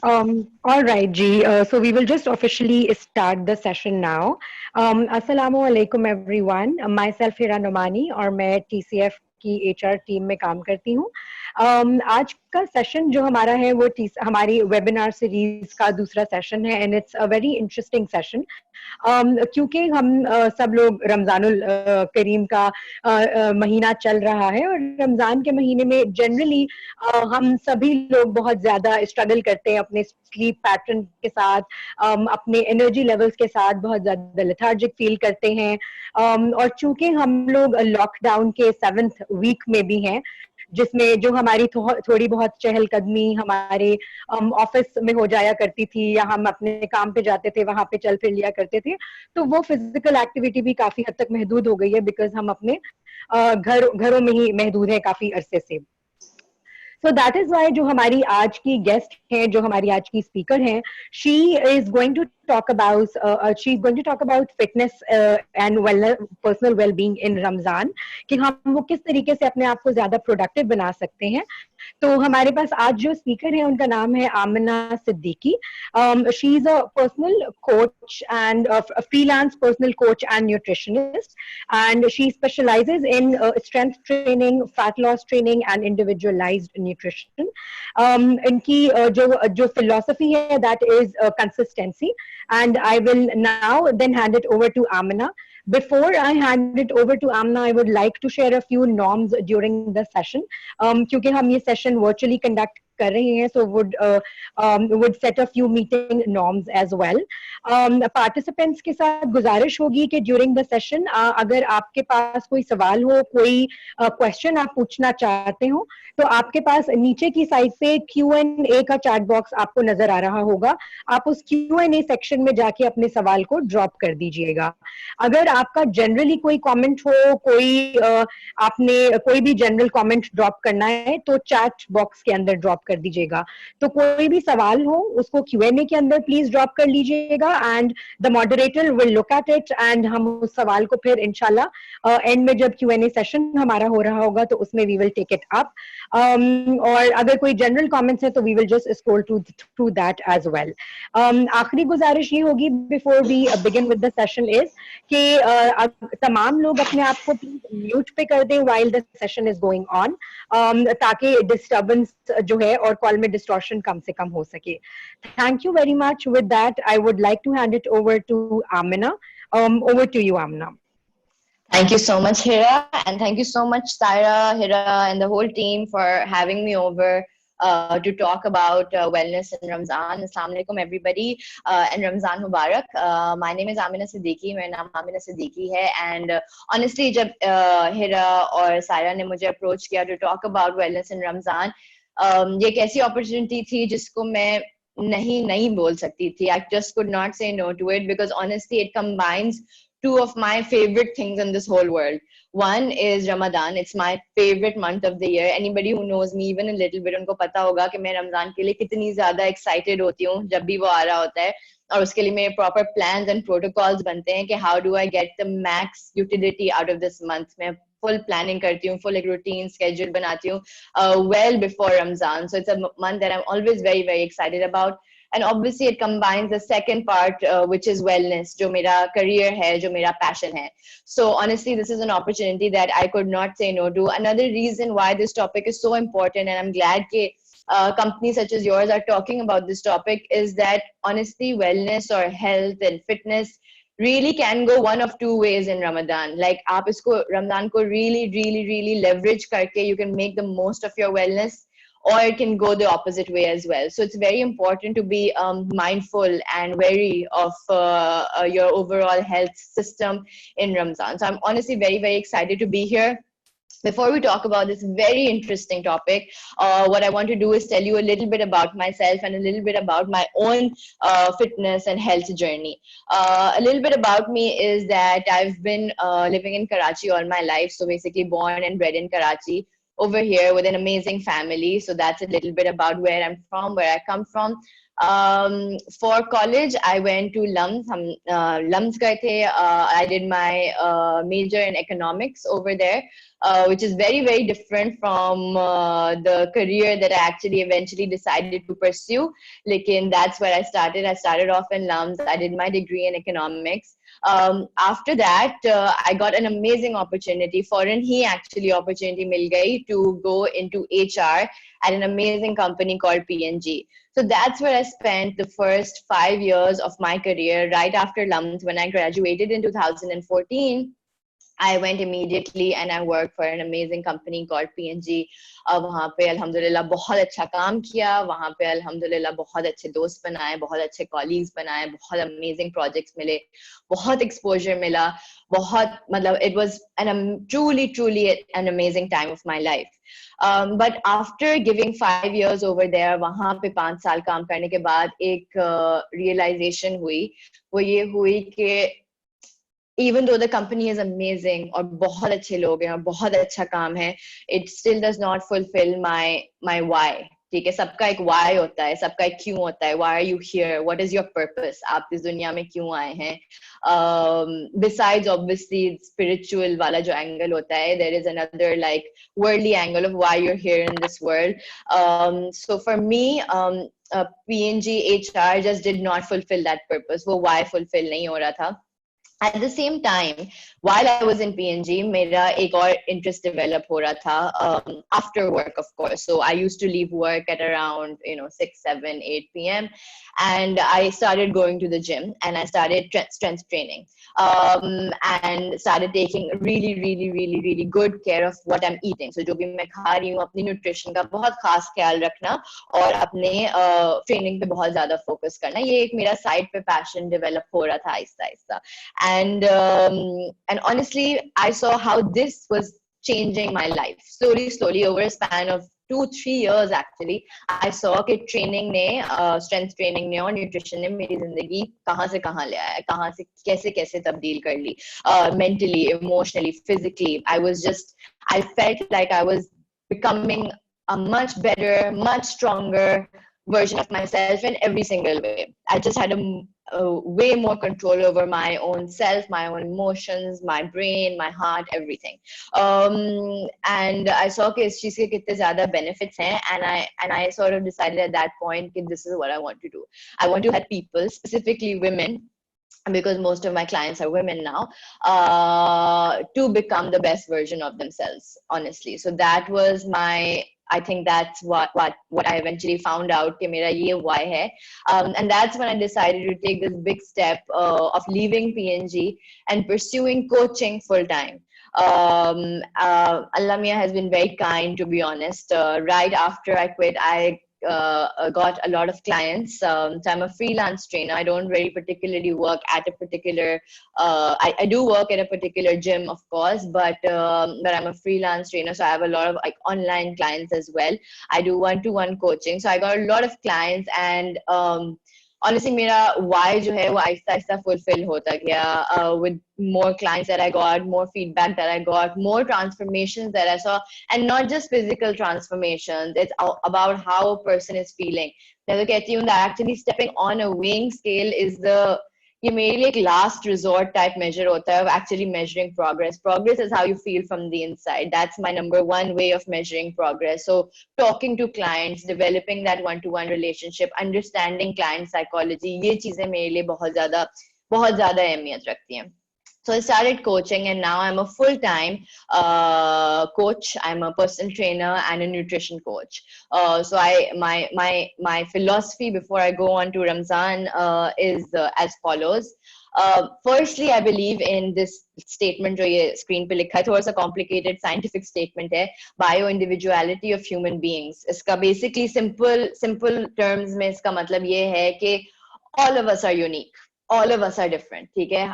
All right, G. So we will just officially start the session now. Assalamu alaikum everyone. Myself Hira Nomani और मैं TCF की HR team में काम करती हूँ. आज का सेशन जो हमारा है वो हमारी वेबिनार सीरीज का दूसरा सेशन है and it's a very interesting session क्योंकि हम सब लोग रमजानुल करीम का महीना चल रहा है और रमजान के महीने में जनरली हम सभी लोग बहुत ज्यादा स्ट्रगल करते हैं अपने स्लीप पैटर्न के साथ, अपने एनर्जी लेवल्स के साथ बहुत ज्यादा लेथार्जिक फील करते हैं और चूंकि हम लोग लॉकडाउन के 7th वीक में भी हैं जिसमें जो हमारी थोड़ी बहुत चहलकदमी हमारे ऑफिस में हो जाया करती थी या हम अपने काम पे जाते थे वहां पे चल फिर लिया करते थे, तो वो फिजिकल एक्टिविटी भी काफी हद तक महदूद हो गई है बिकॉज हम अपने घरों में ही महदूद हैं काफी अरसे से. सो दैट इज वाई जो हमारी आज की गेस्ट हैं, जो हमारी आज की स्पीकर हैं, she is going to talk about she's going to talk about fitness and personal well-being in Ramzan कि हम वो किस तरीके से अपने आप को ज्यादा प्रोडक्टिव बना सकते हैं. तो हमारे पास आज जो स्पीकर है उनका नाम है Amina Siddiqui. She is a personal coach and freelance personal coach and nutritionist, and she specializes in strength training, fat loss training and individualized nutrition. इनकी जो philosophy है that is consistency, and I will now then hand it over to Aamina. Before I hand it over to Aamina, I would like to share a few norms during the session. क्योंकि हम ये session virtually conduct कर रहे हैं, so would set a few meeting norms as well. Participants के साथ गुजारिश होगी कि during the session अगर आपके पास कोई सवाल हो, कोई question आप पूछना चाहते हो, तो आपके पास नीचे की साइड पे Q&A का चैट बॉक्स आपको नजर आ रहा होगा. आप उस Q&A सेक्शन में जाके अपने सवाल को ड्रॉप कर दीजिएगा. अगर आपका जनरली कोई कमेंट हो, आपने कोई भी जनरल कमेंट ड्रॉप करना है तो चैट बॉक्स के अंदर ड्रॉप कर दीजिएगा. तो कोई भी सवाल हो उसको Q&A के अंदर प्लीज ड्रॉप कर लीजिएगा and the moderator will look at it and हम उस सवाल को फिर इंशाल्लाह एंड में जब Q&A सेशन हमारा हो रहा होगा तो उसमें we will take it up. और अगर कोई जनरल कमेंट्स है तो we will just scroll through that as well. आखिरी गुजारिश ये होगी before we begin with the session is कि तमाम लोग अपने आप को म्यूट पे कर दें while the session is going on, ताकि डिस्टर्बेंस जो है और कॉल में डिस्टॉर्शन कम से कम हो सके. Thank you very much. With that I would like to hand it over to Amina. Over to you, Amna. Thank you so much, Hira, and thank you so much, Tyra, Hira, and the whole team for having me over to talk about wellness in Ramzan. Assalamu alaikum, everybody, and Ramzan Mubarak. My name is Aamina Siddiqi. मेरा नाम Aamina Siddiqi है, and honestly, जब Hira और Saira ने मुझे approach किया to talk about wellness in Ramzan, ये एक ऐसी opportunity थी जिसको मैं नहीं बोल सकती थी. I just could not say no to it because honestly, it combines two of my favorite things in this whole world. One is Ramadan. It's my favorite month of the year. Anybody who knows me even a little bit, उनको पता होगा कि मैं रमजान के लिए कितनी ज़्यादा excited होती हूँ जब भी वो आ रहा होता है. और उसके लिए मेरे proper plans and protocols बनते हैं कि how do I get the max utility out of this month. मैं full planning करती हूँ, full routine schedule बनाती हूँ well before Ramzan. So it's a month that I'm always very, very excited about. And obviously it combines the second part, which is wellness, जो मेरा career है, जो मेरा passion है. So honestly, this is an opportunity that I could not say no to. Another reason why this topic is so important, and I'm glad that companies such as yours are talking about this topic, is that honestly, wellness or health and fitness really can go one of two ways in Ramadan. Like आप इसको Ramadan को really leverage करके you can make the most of your wellness, or it can go the opposite way as well. So it's very important to be mindful and wary of your overall health system in Ramzan. So I'm honestly very, very excited to be here. Before we talk about this very interesting topic, what I want to do is tell you a little bit about myself and a little bit about my own fitness and health journey. A little bit about me is that I've been living in Karachi all my life. So basically born and bred in Karachi, over here with an amazing family. So that's a little bit about where I'm from, where I come from. For college, I went to LUMS. LUMS गए थे. I did my major in economics over there. which is very, very different from the career that I actually eventually decided to pursue. Lekin that's where I started. I started off in LUMS. I did my degree in economics. After that, I got an amazing opportunity. Foreign he actually opportunity मिल गई to go into HR at an amazing company called P&G. So that's where I spent the first 5 years of my career. Right after LUMS, when I graduated in 2014, I went immediately and I worked for an amazing company called P&G. वहाँ पे अल्हम्दुलिल्लाह बहुत अच्छा काम किया, वहाँ पे अल्हम्दुलिल्लाह बहुत अच्छे दोस्त बनाए, बहुत अच्छे colleagues बनाए, बहुत amazing projects मिले, बहुत exposure मिला, बहुत मतलब it was truly an amazing time of my life. But after giving 5 years over there, वहाँ पे 5 साल काम करने के बाद एक realization हुई, वो ये हुई कि even though the company is amazing और बहुत अच्छे लोग हैं और बहुत अच्छा काम है, it still does not fulfill my why. ठीक है, सबका एक why होता है, सबका एक क्यों होता है. Why are you here? What is your purpose? आप इस दुनिया में क्यों आए हैं? Besides obviously spiritual वाला जो angle होता है, there is another like worldly angle of why you're here in this world. So for me, P&G HR just did not fulfill that purpose. वो why fulfill नहीं हो रहा था. At the same time, while I was in P&G, मेरा एक और interest develop हो रहा था after work, of course. So I used to leave work at around 6, 7, 8 p.m. and I started going to the gym and I started strength training and started taking really good care of what I'm eating. So जो भी मैं खा रही हूँ, अपनी nutrition का बहुत खास ख्याल रखना और अपने training पे बहुत ज़्यादा focus करना. ये एक मेरा side पे passion develop हो रहा था Aahista Aahista. And honestly, I saw how this was changing my life slowly over a span of 2-3 years. Actually, I saw कि training ने strength training ने और nutrition ने मेरी जिंदगी कहाँ से कहाँ ले आया, कहाँ से कैसे तब्दील कर ली, mentally, emotionally, physically. I felt like I was becoming a much better, much stronger version of myself in every single way. I just had way more control over my own self, my own emotions, my brain, my heart, everything. And I saw कि इस चीज़ के कितने ज़्यादा benefits हैं, and I sort of decided at that point that this is what I want to do. I want to help people, specifically women, because most of my clients are women now, to become the best version of themselves, honestly. So that was I think that's what I eventually found out कि मेरा ये why है. And that's when I decided to take this big step of leaving P&G and pursuing coaching full time. Allah Mia has been very kind, to be honest. Right after I quit, I got a lot of clients. So I'm a freelance trainer. I don't really particularly work at a particular, I do work at a particular gym, of course, but I'm a freelance trainer. So I have a lot of like online clients as well. I do one-to-one coaching. So I got a lot of clients, and honestly, मेरा why जो है वो Aahista Aahista fulfill होता गया with more clients that I got, more feedback that I got, more transformations that I saw, and not just physical transformations. It's about how a person is feeling. मैं तो कहती हूँ that actually stepping on a weighing scale is ये मेरे लिए एक last resort type measure होता है of actually measuring progress. Progress is how you feel from the inside. That's my number one way of measuring progress. So talking to clients, developing that one-to-one relationship, understanding client psychology, ये चीजें मेरे लिए बहुत ज़्यादा अहमियत रखती हैं. So I started coaching, and now I'm a full-time coach. I'm a personal trainer and a nutrition coach. So my philosophy before I go on to Ramzan is as follows. Firstly, I believe in this statement जो ये screen पे लिखा है, थोड़ा सा complicated scientific statement है, bio-individuality of human beings. इसका basically simple terms में इसका मतलब ये है कि all of us are unique. All of us are different, ठीक है.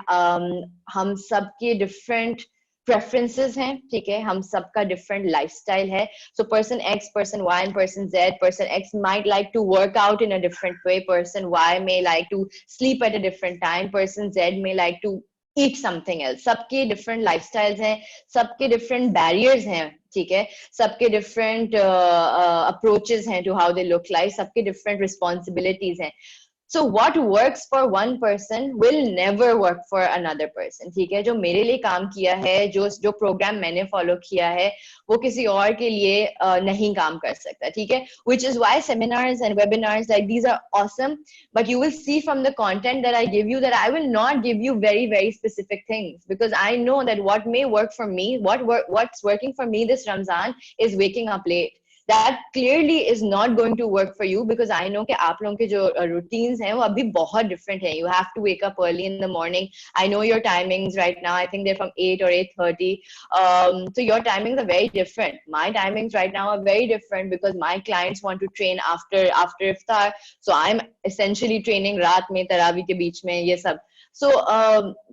हम सबके different preferences हैं, ठीक है. हम सबका different lifestyle है. So person X, person Y, and person Z. Person X might like to work out in a different way. Person Y may like to sleep at a different time. Person Z may like to eat something else. सबके different lifestyles हैं, सबके different barriers हैं, ठीक है. सबके different approaches हैं to how they look like. सबके different responsibilities हैं. So what works for one person will never work for another person. ठीक है, जो मेरे लिए काम किया है, जो program मैंने follow किया है, वो किसी और के लिए नहीं काम कर सकता. ठीक है, which is why seminars and webinars like these are awesome. But you will see from the content that I give you that I will not give you very specific things, because I know that what may work for me, what's working for me this Ramzan is waking up late. That clearly is not going to work for you, because I know कि आप लोगों के जो routines हैं वो अभी बहुत different हैं. You have to wake up early in the morning. I know your timings right now. I think they're from 8 or 8:30. So your timings are very different. My timings right now are very different because my clients want to train after iftar. So I'm essentially training रात में तरावी के बीच में ये सब.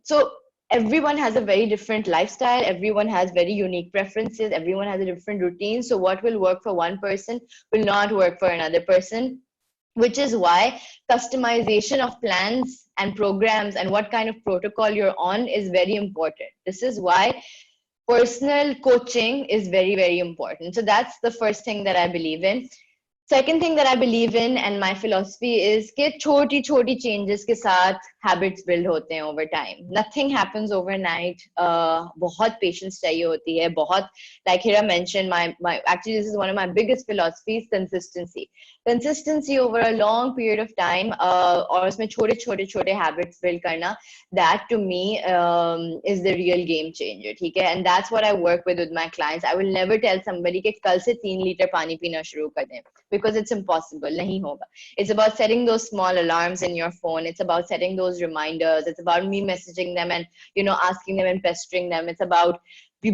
So everyone has a very different lifestyle, everyone has very unique preferences, everyone has a different routine. So what will work for one person will not work for another person, which is why customization of plans and programs and what kind of protocol you're on is very important. This is why personal coaching is very important. So that's the first thing that I believe in. Second thing that I believe in and my philosophy is कि छोटी changes के साथ habits build होते हैं over time. Nothing happens overnight. बहुत patience चाहिए होती है. बहुत, like Hira mentioned, actually this is one of my biggest philosophies, consistency. Consistency over a long period of time, और उसमें छोटे habits build करना, that to me is the real game changer. ठीक है? And that's what I work with my clients. I will never tell somebody कि कल से 3 litre पानी पीना शुरू कर दें, because it's impossible. Nahi hoga. It's about setting those small alarms in your phone. It's about setting those reminders. It's about me messaging them and, asking them and pestering them. It's about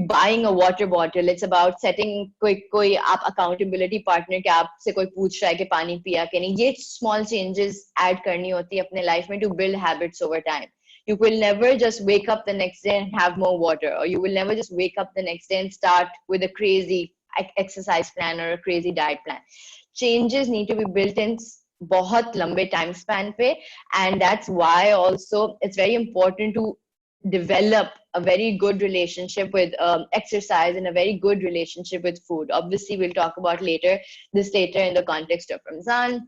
buying a water bottle. It's about setting koi aap accountability partner ke aap se koi पूछ रहा है कि पानी पिया कि नहीं. ये small changes add करनी होती है अपने life में to build habits over time. You will never just wake up the next day and have more water, or you will never just wake up the next day and start with a crazy exercise plan or a crazy diet plan. Changes need to be built in बहुत लंबे time span पे, and that's why also it's very important to develop a very good relationship with exercise and a very good relationship with food. Obviously, we'll talk about this later in the context of Ramzan.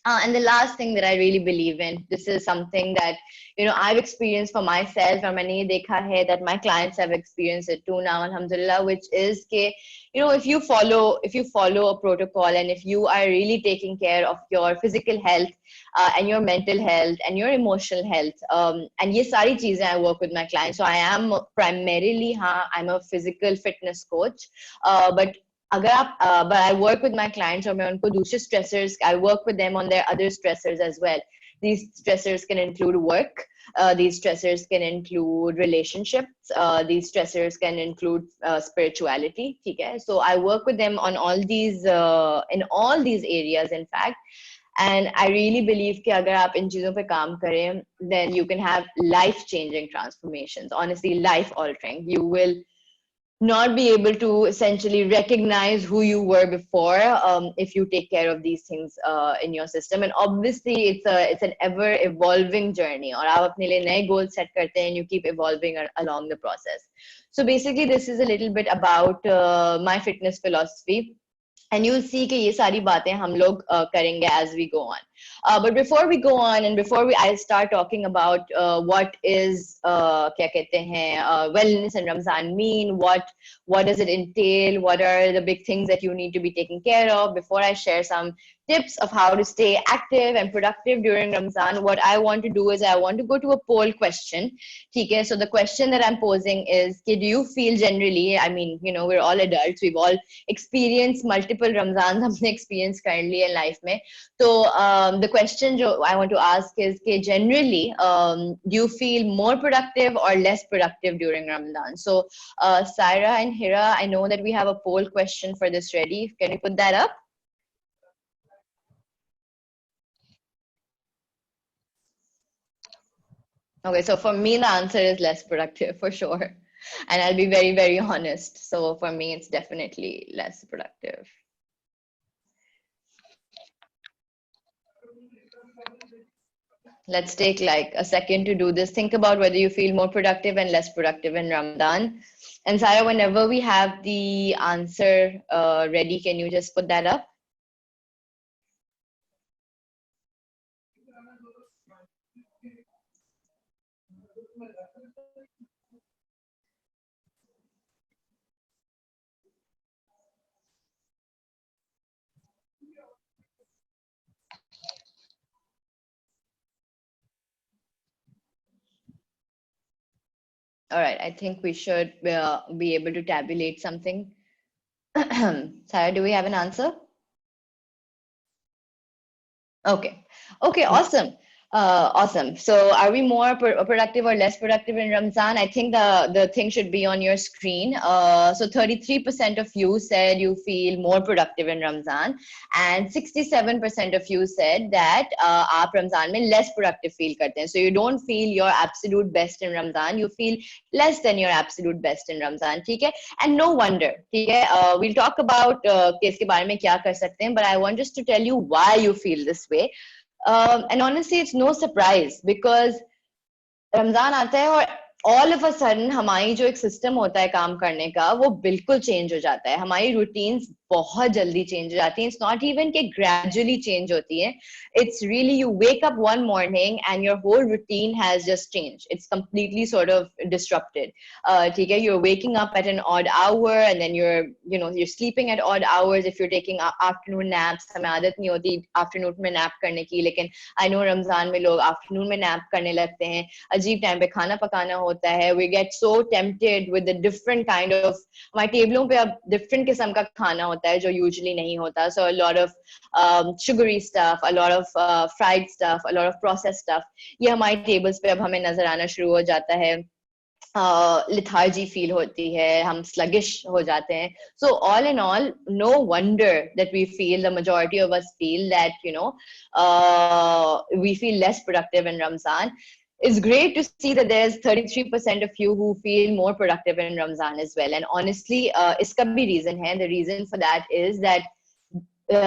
And the last thing that I really believe in, this is something that, I've experienced for myself, or मैंने ये देखा है that my clients have experienced it too now, alhamdulillah, which is कि, if you follow a protocol, and if you are really taking care of your physical health, and your mental health and your emotional health, and ये सारी चीजें I work with my clients. So I am primarily, I'm a physical fitness coach, but अगर आप but I work with my clients, और मैं उनको दूसरे stressors, I work with them on their other stressors as well. These stressors can include work, these stressors can include relationships, these stressors can include spirituality. ठीक है? So I work with them on all these in all these areas, in fact. And I really believe कि अगर आप इन चीजों पे काम करें, then you can have life changing transformations, honestly life altering. You will not be able to essentially recognize who you were before, if you take care of these things in your system. And obviously it's an ever evolving journey, और आप अपने लिए नए goals set करते हैं, and you keep evolving along the process. So basically this is a little bit about my fitness philosophy, and you'll see कि ये सारी बातें हम लोग करेंगे as we go on. But before we go on, and before I start talking about what is क्या कहते हैं wellness and Ramzan mean, what does it entail, what are the big things that you need to be taking care of, before I share some tips of how to stay active and productive during Ramzan, what I want to do is I want to go to a poll question. ठीक है? So the question that I'm posing is, do you feel generally, I mean, we're all adults, we've all experienced multiple Ramzans, हमने experience कर लिए life में. So the question I want to ask is, generally, do you feel more productive or less productive during Ramadan? So Saira and Hira, I know that we have a poll question for this ready. Can you put that up? Okay, so for me, the answer is less productive for sure. And I'll be very honest. So for me, it's definitely less productive. Let's take like a second to do this. Think about whether you feel more productive and less productive in Ramadan. And Sarah, whenever we have the answer ready, can you just put that up? All right, I think we should be able to tabulate something. Sarah, do we have an answer? Okay. Okay, awesome. Awesome. So are we more productive or less productive in Ramzan? I think the thing should be on your screen. So 33% of you said you feel more productive in Ramzan, and 67% of you said that आप रमजान में less productive feel करते हैं. So you don't feel your absolute best in Ramzan, you feel less than your absolute best in Ramzan. ठीक है? And no wonder. ठीक है? We'll talk about कि इसके बारे में क्या कर सकते हैं, but I want just to tell you why you feel this way. And honestly, it's no surprise because Ramzan आता है और ऑल ऑफ अ सडन हमारी जो एक सिस्टम होता है काम करने का वो बिल्कुल चेंज हो जाता है. हमारी रूटीन्स बहुत जल्दी चेंज हो जाती हैं. इट्स नॉट इवन कि ग्रेजुअली चेंज होती है. It's really you wake up one morning and your whole routine has just change. It's completely sort of disrupted. ठीक है, you're waking up at an odd hour and then you're sleeping at odd hours if you're taking afternoon naps. हमें आदत नहीं होती afternoon में nap करने की, लेकिन आई नो रमजान में लोग आफ्टरनून में नैप करने लगते हैं. अजीब टाइम पे खाना पकाना होता है. We get so tempted with the different kind of, हमारी टेबलों पे अब डिफरेंट किस्म का खाना होता है जो यूजुअली नहीं होता. So a lot of sugary stuff, a lot of fried stuff, a lot of processed stuff, ये हमारी टेबल्स पे अब हमें नजर आना शुरू हो जाता है. लिथार्जी फील होती है, हम sluggish हो जाते हैं. So all in all, no wonder that we feel, the majority of us feel that we feel less productive in Ramzan. It's great to see that there's 33% of you who feel more productive in Ramzan as well. And honestly, iska bhi reason hai. The reason for that is that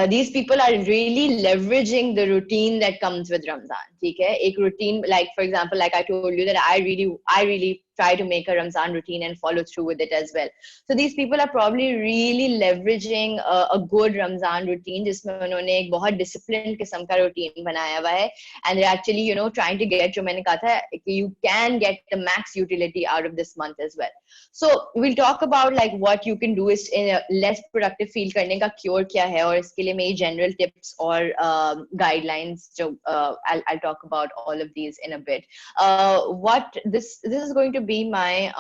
these people are really leveraging the routine that comes with Ramzan. ठीक है? एक routine, like for example, like I told you that I really try to make a Ramzan routine and follow through with it as well. So these people are probably really leveraging a good Ramzan routine जिसमें उन्होंने एक बहुत disciplined किस्म का routine बनाया हुआ है, and they're actually trying to get, जो मैंने कहा था कि you can get the max utility out of this month as well. So we'll talk about like what you can do is in a less productive feel करने का cure क्या है, और इसके लिए मेरी general tips और guidelines जो I'll talk about all of these in a bit. What this is going to be my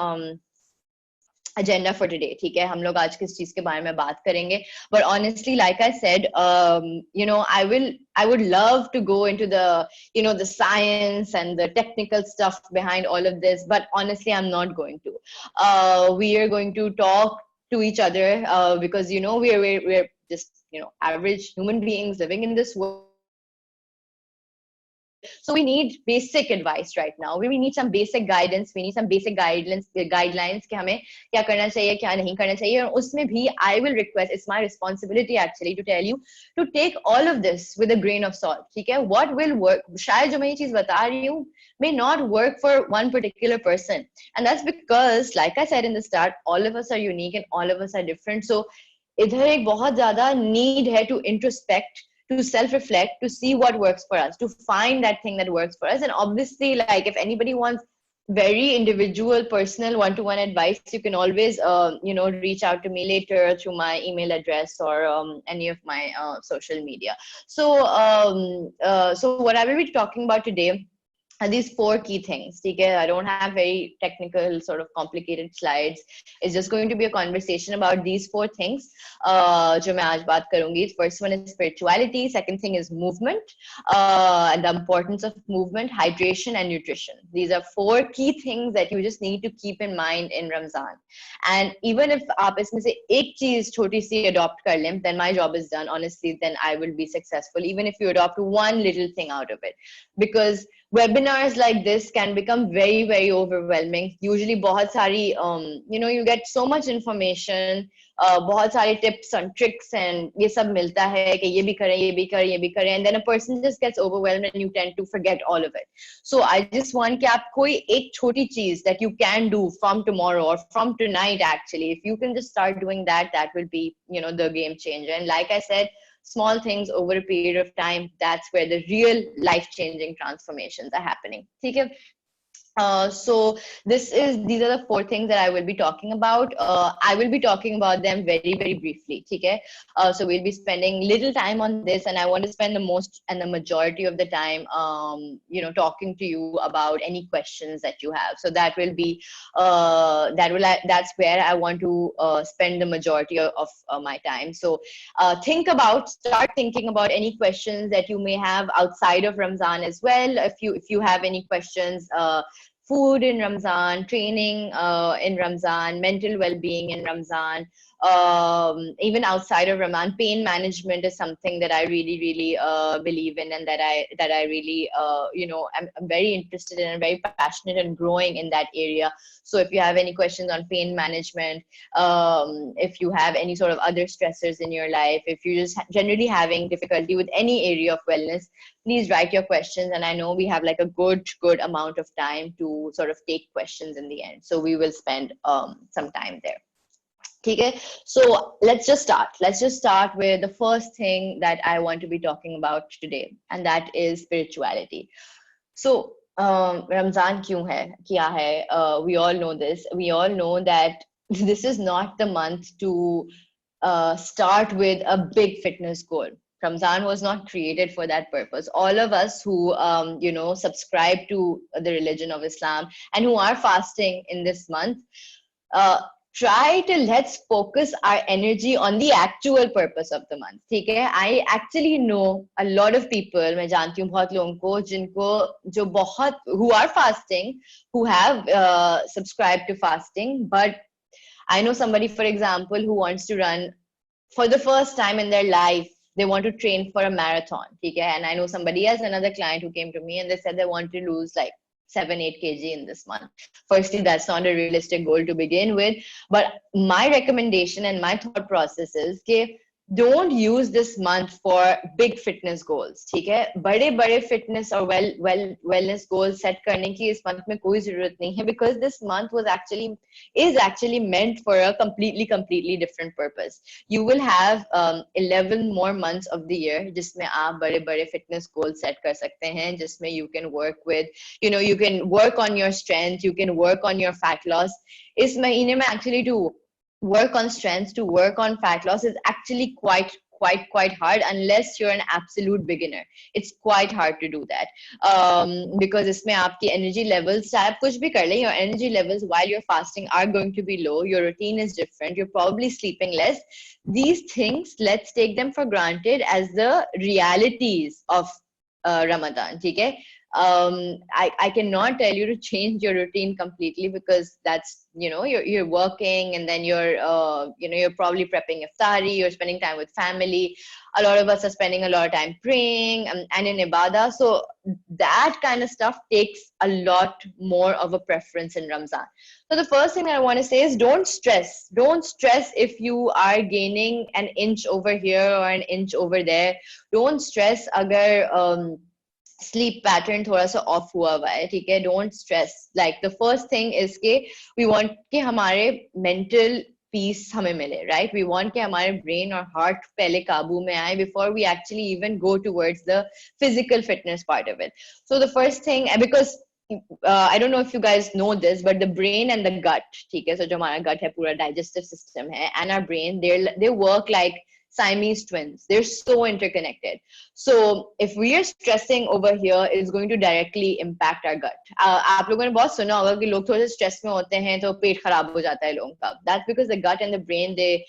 agenda for today. ठीक है, हम लोग आज किस चीज के बारे में बात करेंगे. But honestly, like I said, I would love to go into the the science and the technical stuff behind all of this, but honestly I'm not going to. We are going to talk to each other because we're just average human beings living in this world. So we need basic advice right now. We need some basic guidance. We need some basic guidelines कि हमें क्या करना चाहिए, क्या नहीं करना चाहिए. और उसमें भी I will request, it's my responsibility actually to tell you to take all of this with a grain of salt. ठीक है? What will work? शायद जो मैं ये चीज बता रही हूँ may not work for one particular person, and that's because, like I said in the start, all of us are unique and all of us are different. So इधर एक बहुत ज्यादा need है to introspect, to self-reflect, to see what works for us, to find that thing that works for us. And obviously, like if anybody wants very individual, personal, one-to-one advice, you can always, reach out to me later through my email address or any of my social media. So, so what I will be talking about today are these 4 key things. Okay? I don't have very technical, sort of complicated slides. It's just going to be a conversation about these 4 things. जो मैं आज बात करूंगी. First one is spirituality. Second thing is movement, and the importance of movement, hydration, and nutrition. These are 4 key things that you just need to keep in mind in Ramzan. And even if आप इसमें से एक चीज छोटी सी adopt कर लें, then my job is done. Honestly, then I will be successful. Even if you adopt one little thing out of it, because webinars like this can become very, very overwhelming. Usually बहुत सारी you get so much information, बहुत सारे tips and tricks and ये सब मिलता है कि ये भी करें, ये भी करें, ये भी करें, and then a person just gets overwhelmed and you tend to forget all of it. So I just want कि आप कोई एक छोटी चीज that you can do from tomorrow or from tonight actually, if you can just start doing that, that will be the game changer. And like I said, small things over a period of time, that's where the real life-changing transformations are happening. Okay? So these are the 4 things that I will be talking about. I will be talking about them very, very briefly. Okay? So we'll be spending little time on this, and I want to spend the most and the majority of the time, talking to you about any questions that you have. So that will be, that's where I want to spend the majority of my time. So start thinking about any questions that you may have outside of Ramzan as well. If you have any questions, food in Ramzan, training in Ramzan, mental well-being in Ramzan, even outside of Ramadan, pain management is something that I really, really believe in, and that I really, I'm very interested in and very passionate and growing in that area. So if you have any questions on pain management, if you have any sort of other stressors in your life, if you're just generally having difficulty with any area of wellness, please write your questions. And I know we have like a good amount of time to sort of take questions in the end. So we will spend some time there. Okay, so let's just start. Let's just start with the first thing that I want to be talking about today, and that is spirituality. So Ramzan kyun hai? Kya hai? We all know this. We all know that this is not the month to start with a big fitness goal. Ramzan was not created for that purpose. All of us who, subscribe to the religion of Islam and who are fasting in this month, let's focus our energy on the actual purpose of the month. ठीक है? I actually know a lot of people, मैं जानती हूँ बहुत लोगों को who are fasting, who have subscribed to fasting, but I know somebody, for example, who wants to run for the first time in their life. They want to train for a marathon. Okay? And I know somebody else, another client, who came to me and they said they want to lose like 7-8 kg in this month. Firstly, that's not a realistic goal to begin with. But my recommendation and my thought process is that don't use this month for big fitness goals. ठीक है? बड़े fitness और wellness goals set करने की इस month में कोई ज़रूरत नहीं है, because this month is actually meant for a completely different purpose. You will have 11 more months of the year जिसमें आप बड़े fitness goals set कर सकते हैं, जिसमें you can work with, you can work on your strength, you can work on your fat loss. इस महीने में actually to work on strength, to work on fat loss is actually quite hard unless you're an absolute beginner. It's quite hard to do that because इसमें आपकी energy levels, चाहे आप कुछ भी कर लें, your energy levels while you're fasting are going to be low. Your routine is different. You're probably sleeping less. These things, let's take them for granted as the realities of Ramadan. ठीक है? I cannot tell you to change your routine completely, because that's, you're working, and then you're probably prepping iftari, you're spending time with family. A lot of us are spending a lot of time praying and in ibadah. So that kind of stuff takes a lot more of a preference in Ramzan. So the first thing that I want to say is don't stress. Don't stress if you are gaining an inch over here or an inch over there. Don't stress agar sleep pattern थोड़ा सा off हुआ है, ठीक है? Don't stress. Like the first thing is कि we want कि हमारे mental peace हमें मिले, right? We want कि हमारे brain और heart पहले काबू में आए before we actually even go towards the physical fitness part of it. So the first thing, because I don't know if you guys know this, but the brain and the gut, ठीक है? So जो हमारा gut है, पूरा digestive system है, and our brain, they work like Siamese twins. They're so interconnected. So if we are stressing over here, it's going to directly impact our gut. आप लोगों ने बहुत सुना होगा कि लोग थोड़े stress में होते हैं तो पेट खराब हो जाता है लोगों का. That's because the gut and the brain, they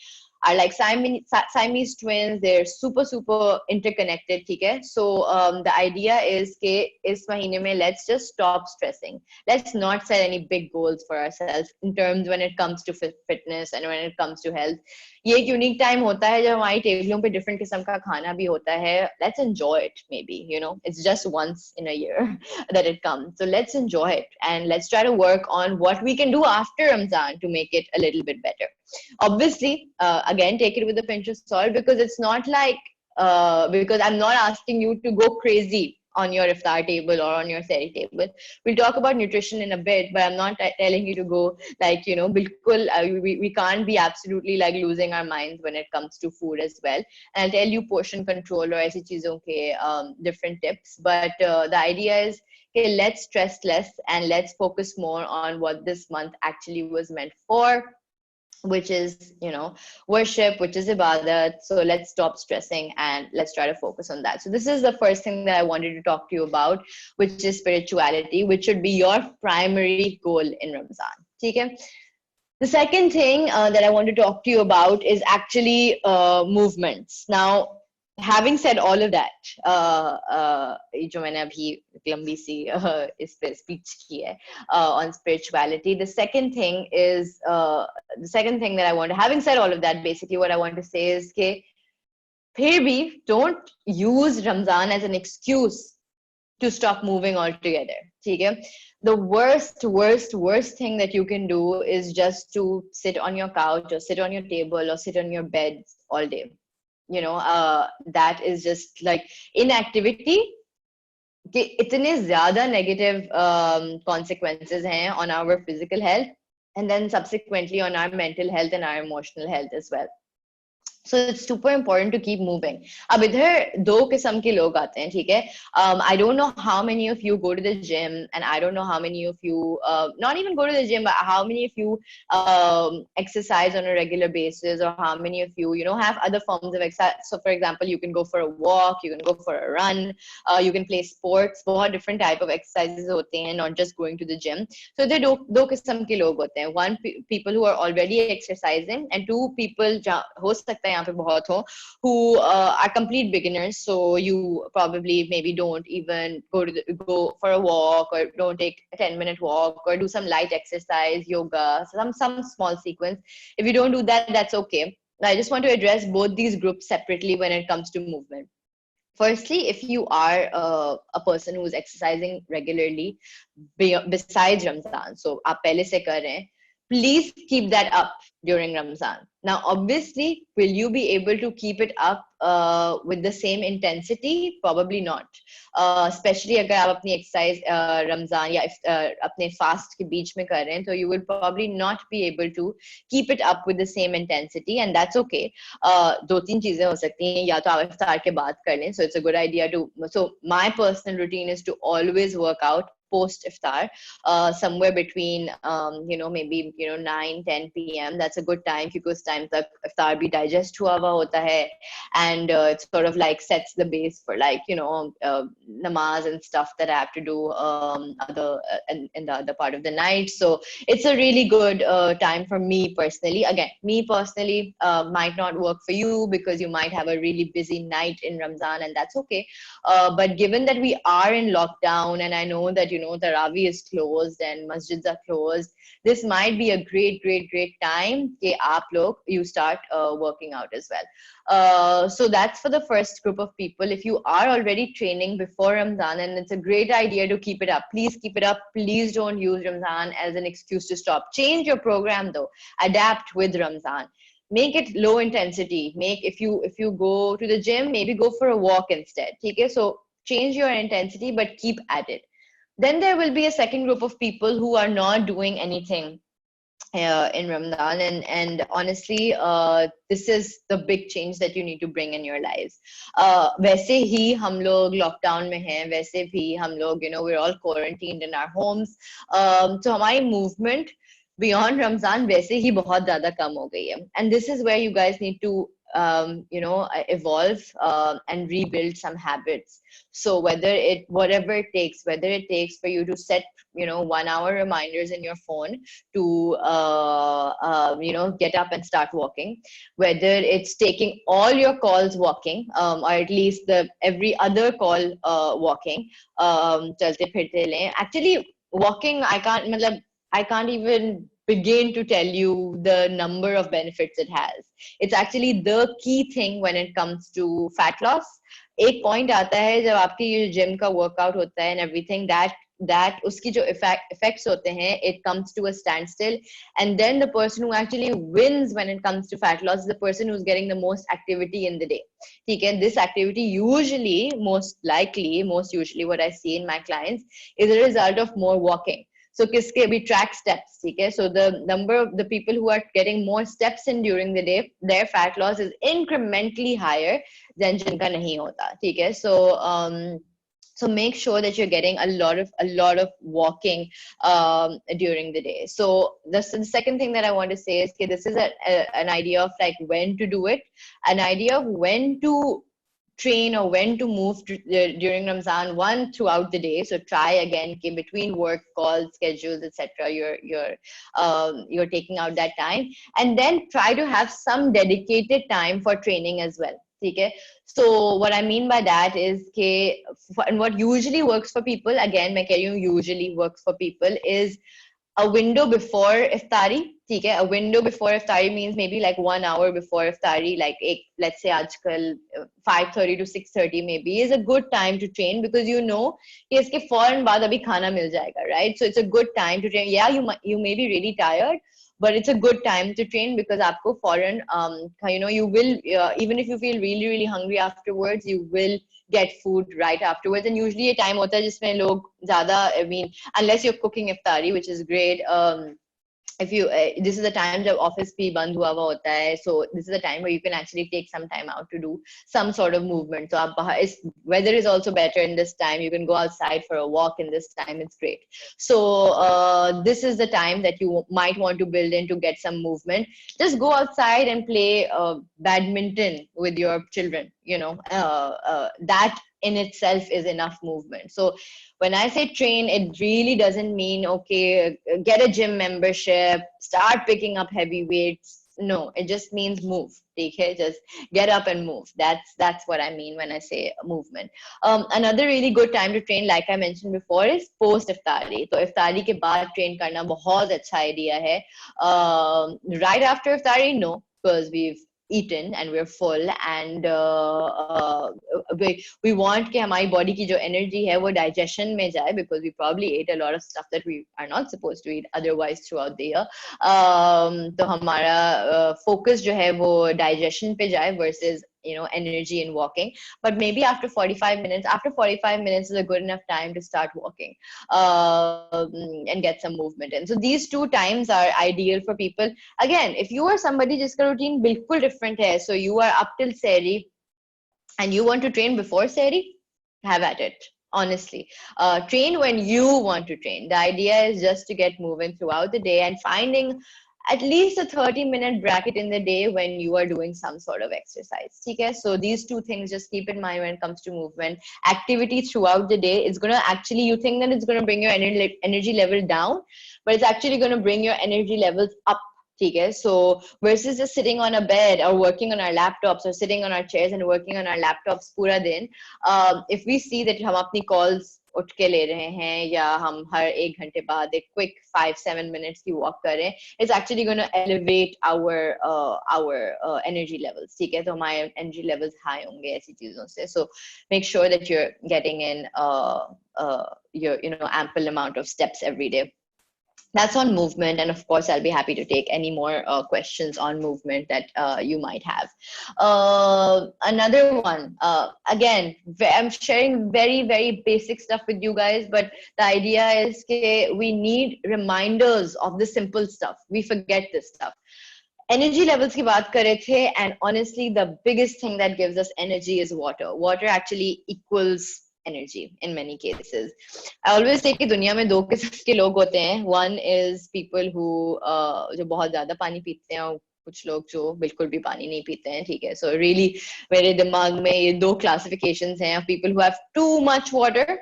are like Siamese twins. They're super interconnected. Okay? So the idea is that इस महीने में let's just stop stressing. Let's not set any big goals for ourselves in terms when it comes to fitness and when it comes to health. ये एक unique time होता है जब हमारी टेबलों पे different किस्म का खाना भी होता है. Let's enjoy it. Maybe, it's just once in a year that it comes. So let's enjoy it, and let's try to work on what we can do after Ramzan to make it a little bit better. Obviously, again, take it with a pinch of salt, because it's not like because I'm not asking you to go crazy on your iftar table or on your sehri table. We'll talk about nutrition in a bit, but I'm not telling you to go like, bilkul, we can't be absolutely like losing our minds when it comes to food as well. And I'll tell you portion control or aisi cheezon ke different tips. But the idea is, okay, let's stress less and let's focus more on what this month actually was meant for, which is, worship, which is ibadat. So let's stop stressing and let's try to focus on that. So this is the first thing that I wanted to talk to you about, which is spirituality, which should be your primary goal in Ramzan. Okay? The second thing that I want to talk to you about is actually movements. Now, having said all of that, जो मैंने अभी लंबी सी इस पे speech की है on spirituality, the second thing that I want to, having said all of that, basically what I want to say is कि फिर भी don't use Ramzan as an excuse to stop moving altogether. Okay? The worst thing that you can do is just to sit on your couch or sit on your table or sit on your bed all day. That is just like inactivity. इतने ज़्यादा negative consequences हैं on our physical health and then subsequently on our mental health and our emotional health as well. So it's super important to keep moving. अब इधर दो किस्म के लोग आते हैं, ठीक है? I don't know how many of you go to the gym, and I don't know how many of you not even go to the gym, but how many of you exercise on a regular basis, or how many of you, have other forms of exercise. So for example, you can go for a walk, you can go for a run, you can play sports. बहुत different type of exercises होते हैं, not just going to the gym. So there दो किस्म के लोग होते हैं. One, people who are already exercising, and two, people हो सकता है यहाँ पे बहुत हो who are complete beginners. So you probably maybe don't even go for a walk, or don't take a 10-minute walk, or do some light exercise, yoga, some small sequence. If you don't do that, that's okay. I just want to address both these groups separately when it comes to movement. Firstly, if you are a person who is exercising regularly besides Ramzan, so आप पहले से कर रहे हैं, please keep that up during Ramzan. Now, obviously, will you be able to keep it up with the same intensity? Probably not. Especially अगर आप अपनी exercise Ramzan या अपने fast के बीच में कर रहे हैं, so you will probably not be able to keep it up with the same intensity, and that's okay. दो तीन चीजें हो सकती हैं, या तो आप इफ्तार के बाद कर लें. So it's a good idea to. So my personal routine is to always work out post iftar, somewhere between maybe 9-10 p.m. That's a good time, because उस time तक iftar भी digest हुआ हुआ होता है, and it sort of like sets the base for like namaz and stuff that I have to do in the other part of the night. So it's a really good time for me personally. Again, me personally might not work for you, because you might have a really busy night in Ramzan, and that's okay. But given that we are in lockdown, and I know that Tarawih is closed and masjids are closed, this might be a great time कि आप लोग you start working out as well. So that's for the first group of people. If you are already training before Ramadan, and it's a great idea to keep it up, please keep it up. Please don't use Ramadan as an excuse to stop. Change your program though. Adapt with Ramadan. Make it low intensity. If you go to the gym, maybe go for a walk instead. Okay? So change your intensity, but keep at it. Then there will be a second group of people who are not doing anything in Ramadan, and honestly, this is the big change that you need to bring in your lives. वैसे ही हम लोग lockdown में हैं, वैसे भी हम लोग we're all quarantined in our homes. So हमारी movement beyond Ramzan वैसे ही बहुत ज़्यादा कम हो गई है, and this is where you guys need to evolve and rebuild some habits. So whatever it takes for you to set 1 hour reminders in your phone to get up and start walking, whether it's taking all your calls walking, or at least every other call walking, chalte phirte le. Actually walking, I can't even begin to tell you the number of benefits it has. It's actually the key thing when it comes to fat loss, एक point आता है जब आपकी ये gym का workout होता है and everything, that उसकी जो effects होते हैं, it comes to a standstill, and then the person who actually wins when it comes to fat loss is the person who's getting the most activity in the day. ठीक है, this activity usually, most usually what I see in my clients is a result of more walking. So kiske bhi track steps, okay? So the number of the people who are getting more steps in during the day, their fat loss is incrementally higher than jinka nahi hota, okay? So make sure that you're getting a lot of walking during the day. So the second thing that I want to say is, okay, this is an idea of like when to do it, an idea of when to train or when to move during Ramzan, one throughout the day. So try again between work calls, schedules, etc. You're taking out that time, and then try to have some dedicated time for training as well. Okay. So what I mean by that is, and what usually works for people, again, मैं कह रही हूँ usually works for people, is a window before iftari. ठीक है, a window before iftari means maybe like 1 hour before iftari, like let's say आजकल 5:30 to 6:30 maybe is a good time to train, because you know कि इसके फौरन बाद अभी खाना मिल जाएगा, right? So it's a good time to train. Yeah, you may be really tired, but it's a good time to train because आपको फौरन you will even if you feel really really hungry afterwards, you will get food right afterwards. And usually a time होता है जिसमें लोग ज़्यादा, I mean, unless you're cooking iftari, which is great. If you this is the time जब office भी बंद हुआ होता है, so this is the time where you can actually take some time out to do some sort of movement. So आप बाहर, weather is also better in this time, you can go outside for a walk in this time, it's great. So this is the time that you might want to build in to get some movement. Just go outside and play badminton with your children, that in itself is enough movement. So when I say train, it really doesn't mean, okay, get a gym membership, start picking up heavy weights. No, it just means move. Okay, just get up and move. That's what I mean when I say movement. Another really good time to train, like I mentioned before, is post iftari. So iftari ke baad train karna bahut acha idea hai. Right after iftari, no, because we've eaten and we're full, and we want कि हमारी body की जो energy है वो digestion में जाए, because we probably ate a lot of stuff that we are not supposed to eat otherwise throughout the year. तो हमारा focus जो है वो digestion पे जाए versus energy in walking. But maybe after 45 minutes is a good enough time to start walking and get some movement in. So these two times are ideal for people. Again, if you are somebody जिसका routine बिल्कुल different है, so you are up till sehri and you want to train before sehri, have at it. Honestly, train when you want to train. The idea is just to get moving throughout the day and finding at least a 30-minute bracket in the day when you are doing some sort of exercise. Okay? So these two things just keep in mind when it comes to movement. Activity throughout the day is going to actually, you think that it's going to bring your energy level down, but it's actually going to bring your energy levels up. Okay? So versus just sitting on a bed or working on our laptops or sitting on our chairs and working on our laptops pura din, if we see that हम अपनी calls उठ के ले रहे हैं या हम हर 1 घंटे बाद एक quick 5-7 minutes की walk कर रहे हैं, it's actually going to elevate our energy levels. ठीक है, तो हमारे energy levels high होंगे ऐसी चीजों से. So make sure that you're getting in your ample amount of steps every day. That's on movement, and of course I'll be happy to take any more questions on movement that you might have. Another one, again, I'm sharing very very basic stuff with you guys, but the idea is that we need reminders of the simple stuff. We forget this stuff. Energy levels की बात कर रहे थे, and honestly the biggest thing that gives us energy is water actually equals energy in many cases. I always say कि दुनिया में 2 किस्म के लोग होते हैं. One is people who जो बहुत ज्यादा पानी पीते हैं, और कुछ लोग जो बिल्कुल भी पानी नहीं पीते हैं. ठीक है, so really मेरे दिमाग में ये 2 classifications हैं of people who have too much water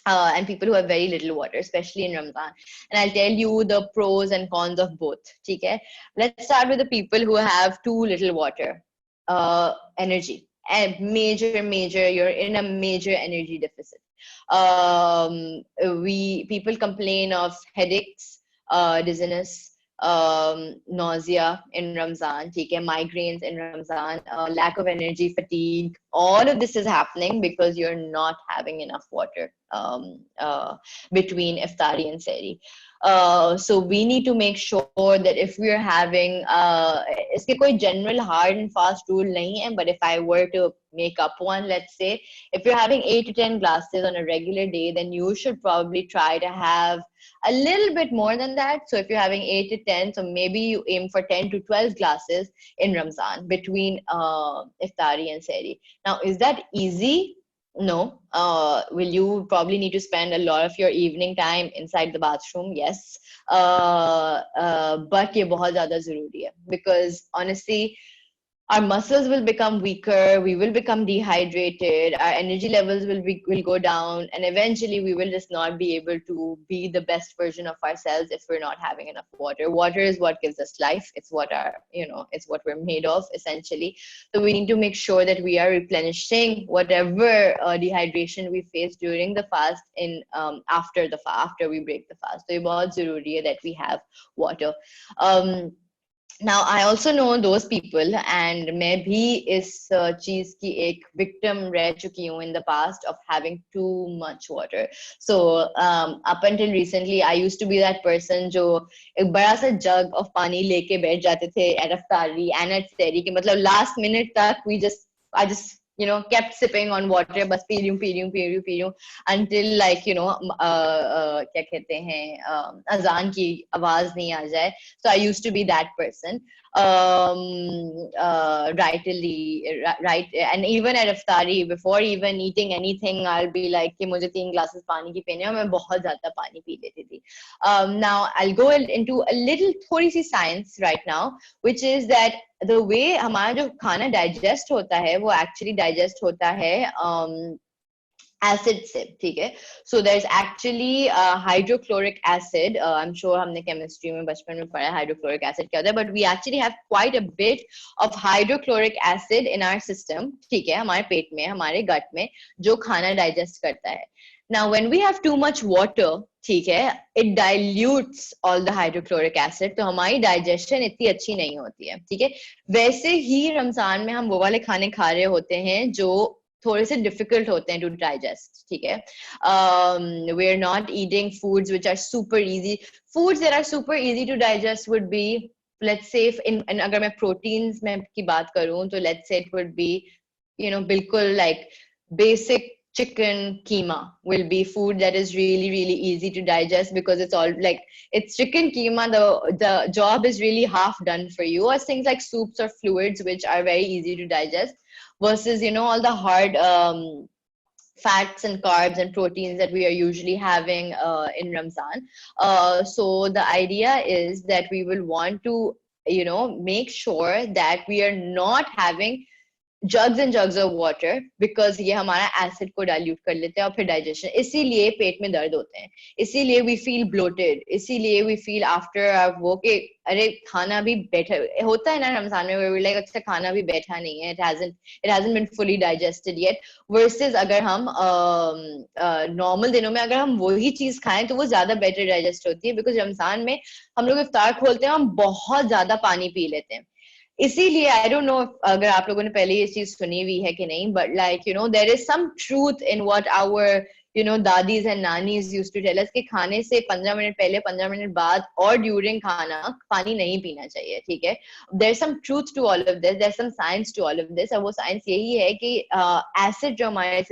and people who have very little water, especially in Ramadan. And I'll tell you the pros and cons of both. Okay? Let's start with the people who have too little water. Energy. And you're in a major energy deficit. People complain of headaches, dizziness, nausea in Ramzan, migraines in Ramzan, lack of energy, fatigue, all of this is happening because you're not having enough water between iftari and sehri. So we need to make sure that if we're having iske koi general hard and fast rule nahi hai, but if I were to make up one, let's say if you're having 8 to 10 glasses on a regular day, then you should probably try to have a little bit more than that. So if you're having 8 to 10, so maybe you aim for 10 to 12 glasses in Ramzan between iftari and sehri. Now, is that easy? No. Will you probably need to spend a lot of your evening time inside the bathroom? Yes. But ये बहुत ज़्यादा ज़रूरी है, because honestly, our muscles will become weaker, we will become dehydrated, our energy levels will go down, and eventually we will just not be able to be the best version of ourselves if we're not having enough water. Water is what gives us life. It's what it's what we're made of, essentially. So we need to make sure that we are replenishing whatever dehydration we face during the fast in after we break the fast. So ये बहुत ज़रूरी है that we have water. Now I also know those people, and मैं भी इस चीज की एक victim रह चुकी हूँ in the past of having too much water. So up until recently I used to be that person जो एक बड़ा सा jug of पानी लेके बैठ जाते थे at iftari and at sehri, कि मतलब last minute तक I just kept sipping on water, बस पी रही हूँ until like क्या कहते हैं अजान की आवाज नहीं आ जाए. So I used to be that person. Right, and even at iftari, before even eating anything, I'll be like कि मुझे 3 glasses पानी की पीने हैं, और मैं बहुत ज्यादा पानी पी लेती थी. Now I'll go into a little थोड़ी सी science right now, which is that the way हमारा जो खाना digest होता है वो actually digest होता है acid से, ठीक है. So there's actually hydrochloric acid. I'm sure हमने chemistry में बचपन में पढ़ा hydrochloric acid क्या होता है, but we actually have quite a bit of hydrochloric acid in our system, ठीक है, हमारे पेट में, हमारे gut में, जो खाना digest करता है. Now when we have too much water, ठीक है, it dilutes all the hydrochloric acid, तो हमारी digestion इतनी अच्छी नहीं होती है, ठीक है. वैसे ही रमजान में हम वो वाले खाने खा रहे होते हैं जो थोड़े से डिफिकल्ट होते हैं टू डाइजेस्ट, ठीक है. We are not eating foods which are super easy. Foods that are super easy to digest would be, let's say in अगर मैं प्रोटीन्स में की बात करूं तो let's say it would be बिल्कुल like basic chicken keema will be food that is really really easy to digest, because it's all like it's chicken keema, the job is really half done for you. Or things like soups or fluids which are very easy to digest, versus all the hard fats and carbs and proteins that we are usually having in Ramzan. So the idea is that we will want to make sure that we are not having jugs and jugs of water, because ये हमारा acid को dilute कर लेते हैं और फिर digestion, इसीलिए पेट में दर्द होते हैं, इसीलिए we feel bloated, इसीलिए we feel after वो के अरे खाना भी बैठा होता है ना रमजान में, we're like अच्छा खाना भी बैठा नहीं है, it hasn't been fully digested yet. Versus अगर हम normal दिनों में अगर हम वही चीज खाएं तो वो ज्यादा better digest होती है, because रमजान में हम लोग इफ्तार खोलते हैं, हम बहुत ज्यादा पानी पी लेते हैं. इसीलिए आई डोंट नो अगर आप लोगों ने पहले ये चीज सुनी हुई है कि नहीं, but like there is some truth in what our dadis and nanis used to tell us कि खाने से 15 मिनट पहले, 15 मिनट बाद और ड्यूरिंग खाना पानी नहीं पीना चाहिए, ठीक है. There is some truth to all of this, there is some science to all of this, और वो साइंस यही है कि एसिड जो हमारे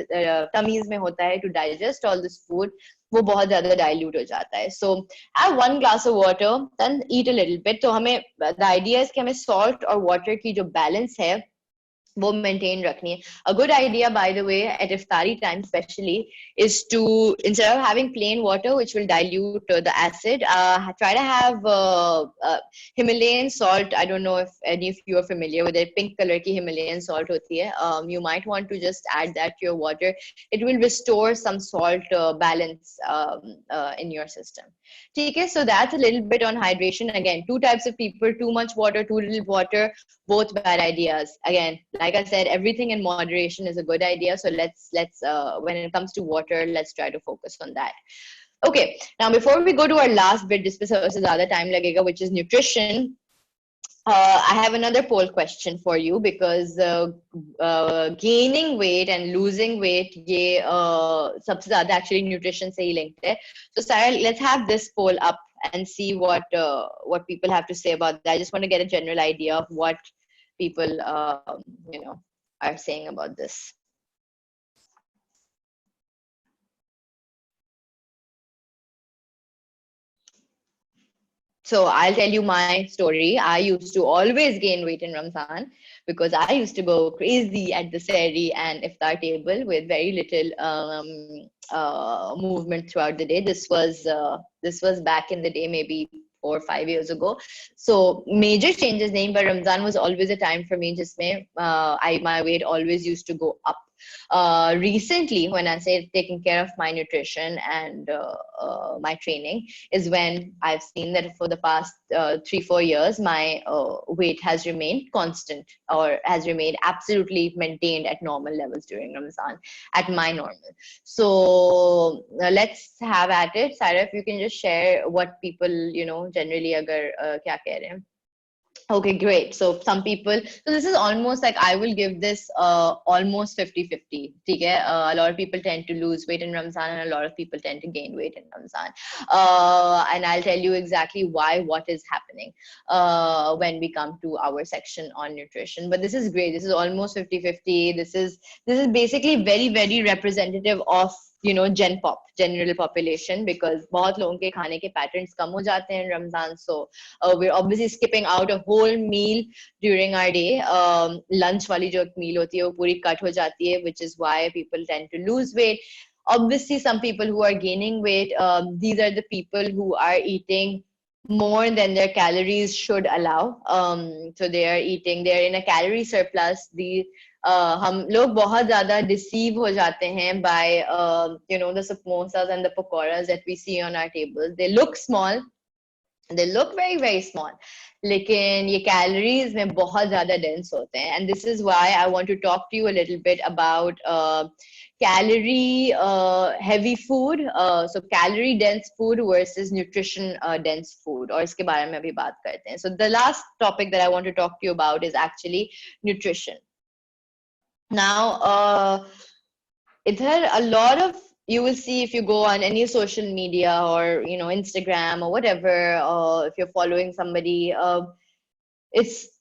टमीज में होता है to digest all this food, वो बहुत ज्यादा डाइल्यूट हो जाता है. So have 1 glass of water, then eat a little bit. तो हमें द आइडिया है कि हमें सॉल्ट और वाटर की जो बैलेंस है वो मेंटेन रखनी है. A good idea, by the way, at iftari time especially, is to, instead of having plain water which will dilute the acid, try to have Himalayan salt. I don't know if any of you are familiar with it. Pink color ki Himalayan salt hoti hai. You might want to just add that to your water. It will restore some salt balance in your system. Okay, so that's a little bit on hydration. Again, 2 types of people: too much water, too little water. Both bad ideas. Again, like I said, everything in moderation is a good idea. So let's when it comes to water, let's try to focus on that. Okay, now before we go to our last bit, जिस पे सबसे ज़्यादा time लगेगा, which is nutrition. I have another poll question for you because gaining weight and losing weight ये सबसे ज़्यादा actually nutrition से ही linked है. So Sarah, let's have this poll up and see what people have to say about that. I just want to get a general idea of what people are saying about this. So I'll tell you my story. I used to always gain weight in Ramzan because I used to go crazy at the sehri and iftar table with very little movement throughout the day. This was back in the day, maybe 4 or 5 years ago. So major changes nahi, but Ramzan was always a time for me. Just my weight always used to go up. Recently, when I say taking care of my nutrition and my training, is when I've seen that for the past 3-4 years, my weight has remained constant or has remained absolutely maintained at normal levels during Ramadan, at my normal. So let's have at it. Sarah, if you can just share what people, generally agar kya keh rahe hain. Okay, great. So some people, so this is almost like I will give this almost 50-50. Okay? A lot of people tend to lose weight in Ramzan and a lot of people tend to gain weight in Ramzan. And I'll tell you exactly why, what is happening when we come to our section on nutrition. But this is great. This is almost 50-50. This is basically very, very representative of general population, because बहुत लोगों के खाने के patterns कम हो जाते हैं in Ramzan. So we're obviously skipping out a whole meal during our day. Lunch वाली जो meal होती है वो पूरी cut हो जाती है, which is why people tend to lose weight. Obviously, some people who are gaining weight, these are the people who are eating more than their calories should allow. So they're in a calorie surplus. हम लोग बहुत ज़्यादा deceive हो जाते हैं by the samosas and the pakoras that we see on our tables. They look small, they look very very small, लेकिन ये calories में बहुत ज़्यादा dense होते हैं. And this is why I want to talk to you a little bit about calorie heavy food, so calorie dense food versus nutrition dense food, और इसके बारे में अभी बात करते हैं. So the last topic that I want to talk to you about is actually nutrition. Now, there a lot of, you will see if you go on any social media or Instagram or whatever, if you're following somebody,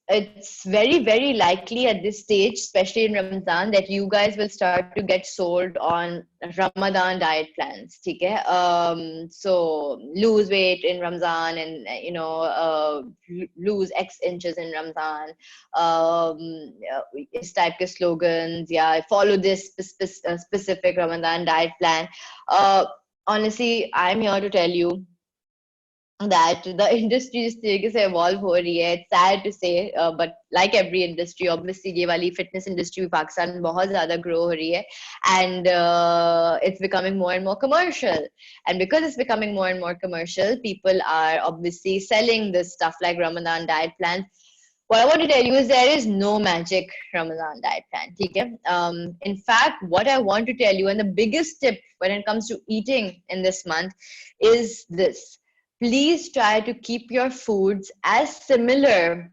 it's very very likely at this stage, especially in Ramadan, that you guys will start to get sold on Ramadan diet plans. Okay? So lose weight in Ramadan and lose X inches in Ramadan. Is type के slogans, yeah, follow this specific Ramadan diet plan. Honestly, I'm here to tell you that the industry जिस तरीके से evolve हो रही है, it's sad to say, but like every industry, obviously ये वाली fitness industry भी पाकिस्तान में बहुत ज़्यादा grow हो रही है, and it's becoming more and more commercial. And because it's becoming more and more commercial, people are obviously selling this stuff like Ramadan diet plans. What I want to tell you is there is no magic Ramadan diet plan. Okay? In fact, what I want to tell you, and the biggest tip when it comes to eating in this month, is this. Please try to keep your foods as similar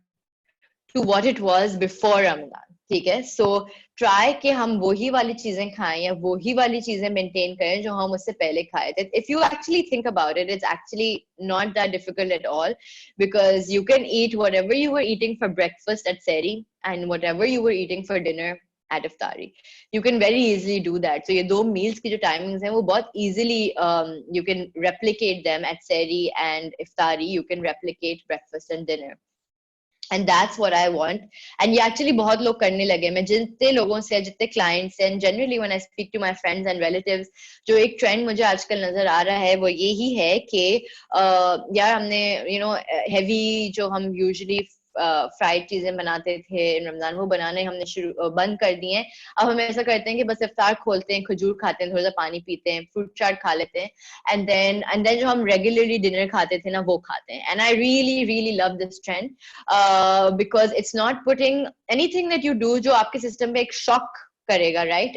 to what it was before Ramadan. ठीक है? So try कि हम वही वाली चीजें खाएं या वही वाली चीजें maintain करें जो हम उससे पहले खाए थे. If you actually think about it, it's actually not that difficult at all, because you can eat whatever you were eating for breakfast at sehri and whatever you were eating for dinner at iftari. You can very easily do that. So ये दो meals की जो timings हैं वो बहुत easily you can replicate them at sehri and iftari. You can replicate breakfast and dinner. And that's what I want. And ये actually बहुत लोग करने लगे. मैं जितने लोगों से, जितने clients से, and generally when I speak to my friends and relatives, जो एक trend मुझे आजकल नजर आ रहा है वो यही है कि यार हमने heavy जो हम usually फ्राइड चीजें बनाते थे इन रमजान, वो बनाने हमने बंद कर दिए हैं. अब हम ऐसा करते हैं कि बस इफ्तार खोलते हैं, खजूर खाते हैं, थोड़ा सा पानी पीते हैं, फ्रूट चाट खा लेते हैं, एंड देन जो हम रेगुलरली डिनर खाते थे ना वो खाते हैं. And I really really love this trend because it's not putting anything that you do जो आपके सिस्टम पे एक शॉक करेगा, right?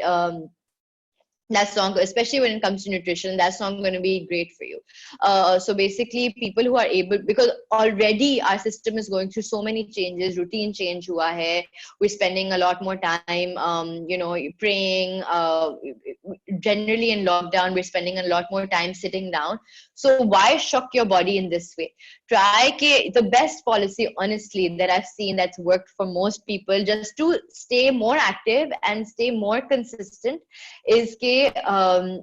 that's not, especially when it comes to nutrition, that's not going to be great for you. So basically, people who are able, because already our system is going through so many changes, routine change hua hai, we're spending a lot more time, praying, generally in lockdown, we're spending a lot more time sitting down. So why shock your body in this way? Try ke, the best policy, honestly, that I've seen that's worked for most people, just to stay more active and stay more consistent, is ke,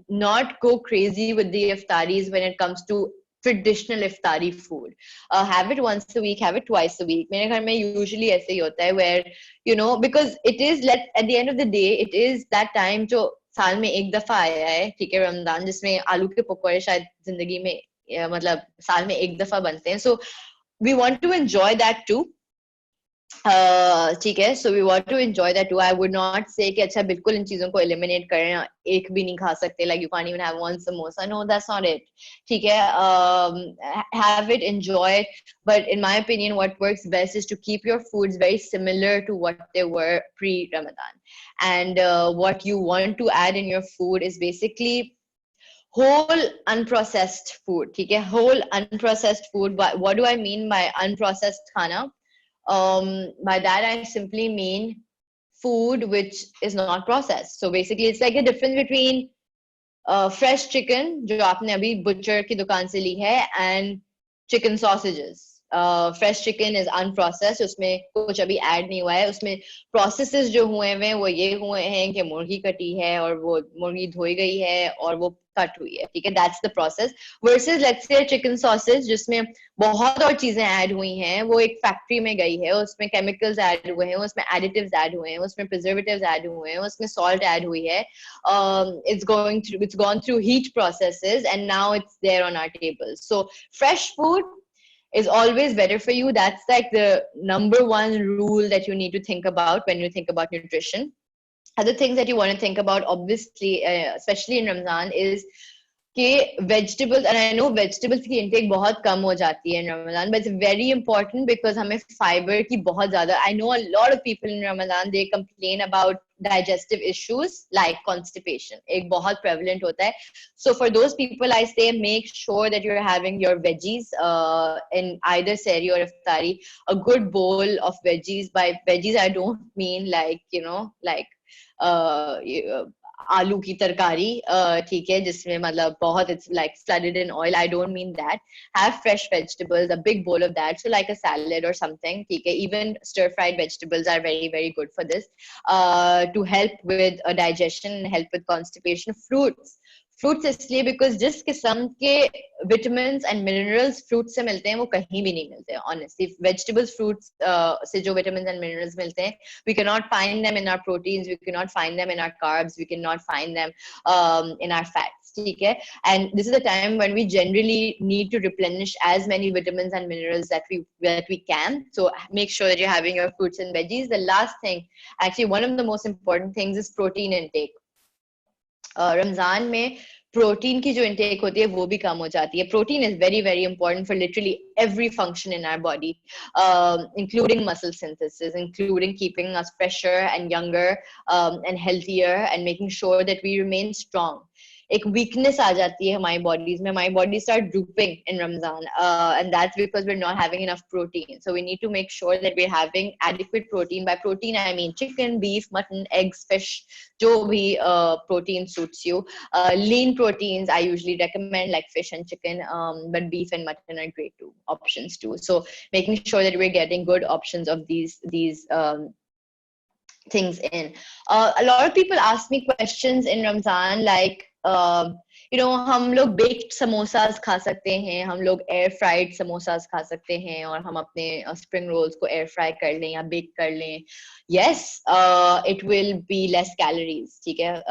not go crazy with the iftaris when it comes to traditional iftari food. Have it once a week, have it twice a week. मेरे घर में usually ऐसे ही होता है, where because it is, at the end of the day, it is that time जो साल में एक दफा आया है, ठीक है, रमजान, जिसमें आलू के पकौड़े शायद जिंदगी में मतलब साल में एक दफा बनते हैं. So we want to enjoy that too. ठीक है, so we want to enjoy that too. I would not say कि अच्छा बिल्कुल इन चीजों को eliminate करें, एक भी नहीं खा सकते, like you can't even have one samosa. No, that's not it. ठीक है, have it, enjoy it, but in my opinion, what works best is to keep your foods very similar to what they were pre-Ramadan. And what you want to add in your food is basically whole unprocessed food. ठीक है, whole unprocessed food. What do I mean by unprocessed khana? By that I simply mean food which is not processed. So basically, it's like a difference between fresh chicken जो आपने अभी butcher की दुकान से ली है, and chicken sausages. Fresh chicken is unprocessed, उसमें कुछ अभी ऐड नहीं हुआ है. उसमें processes जो हुए हैं वो ये हुए हैं कि मुर्गी कटी है और वो मुर्गी धोई गई है और वो कट हुई है, ठीक है, that's the process. Versus let's say chicken sausage जिसमें बहुत और चीजें ऐड हुई हैं, वो एक फैक्ट्री में गई है, उसमें केमिकल्स ऐड हुए हैं, उसमें एडिटिव्स ऐड हुए हैं, उसमें प्रिजर्वेटिव्स ऐड हुए हैं, उसमें सॉल्ट ऐड हुई है. It's gone through heat processes and now it's there on our table. So fresh food is always better for you. That's like the number one rule that you need to think about when you think about nutrition. Other things that you want to think about, obviously, especially in Ramadan, is कि vegetables, and I know vegetables की intake बहुत कम हो जाती है in Ramadan, but it's very important because हमें fiber की बहुत ज़्यादा. I know a lot of people in Ramadan, they complain about digestive issues like constipation. एक बहुत prevalent होता है. So for those people, I say make sure that you're having your veggies in either sehri or iftari, a good bowl of veggies. By veggies, I don't mean like, like आलू की तरकारी, ठीक है, जिसमें मतलब बहुत it's like flooded in oil. I don't mean that. Have fresh vegetables, a big bowl of that, so like a salad or something, ठीक है. Even stir fried vegetables are very very good for this, to help with digestion and help with constipation. Fruits इसलिए because जिस किस्म के vitamins and minerals fruits से मिलते हैं वो कहीं भी नहीं मिलते हैं, honestly. Vegetables, fruits से जो vitamins and minerals मिलते हैं, we cannot find them in our proteins, we cannot find them in our carbs, we cannot find them in our fats, ठीक है. And this is the time when we generally need to replenish as many vitamins and minerals that we can. So make sure that you're having your fruits and veggies. The last thing, actually one of the most important things, is protein intake. Ramzan में protein की जो intake होती है वो भी कम हो जाती है. Protein is very very important for literally every function in our body, including muscle synthesis, including keeping us fresher and younger, and healthier, and making sure that we remain strong. एक weakness आ जाती है हमारी bodies में. My body start drooping in Ramzan, and that's because we're not having enough protein. So we need to make sure that we're having adequate protein. By protein I mean chicken, beef, mutton, eggs, fish, जो भी protein suits you. Lean proteins I usually recommend, like fish and chicken, but beef and mutton are great too, options too. So making sure that we're getting good options of these things in. A lot of people ask me questions in Ramzan like, हम लोग baked samosas खा सकते हैं, हम लोग air fried samosas खा सकते हैं, और हम अपने spring rolls को air fry कर लें या bake कर लें. Yes, it will be less calories, ठीक है.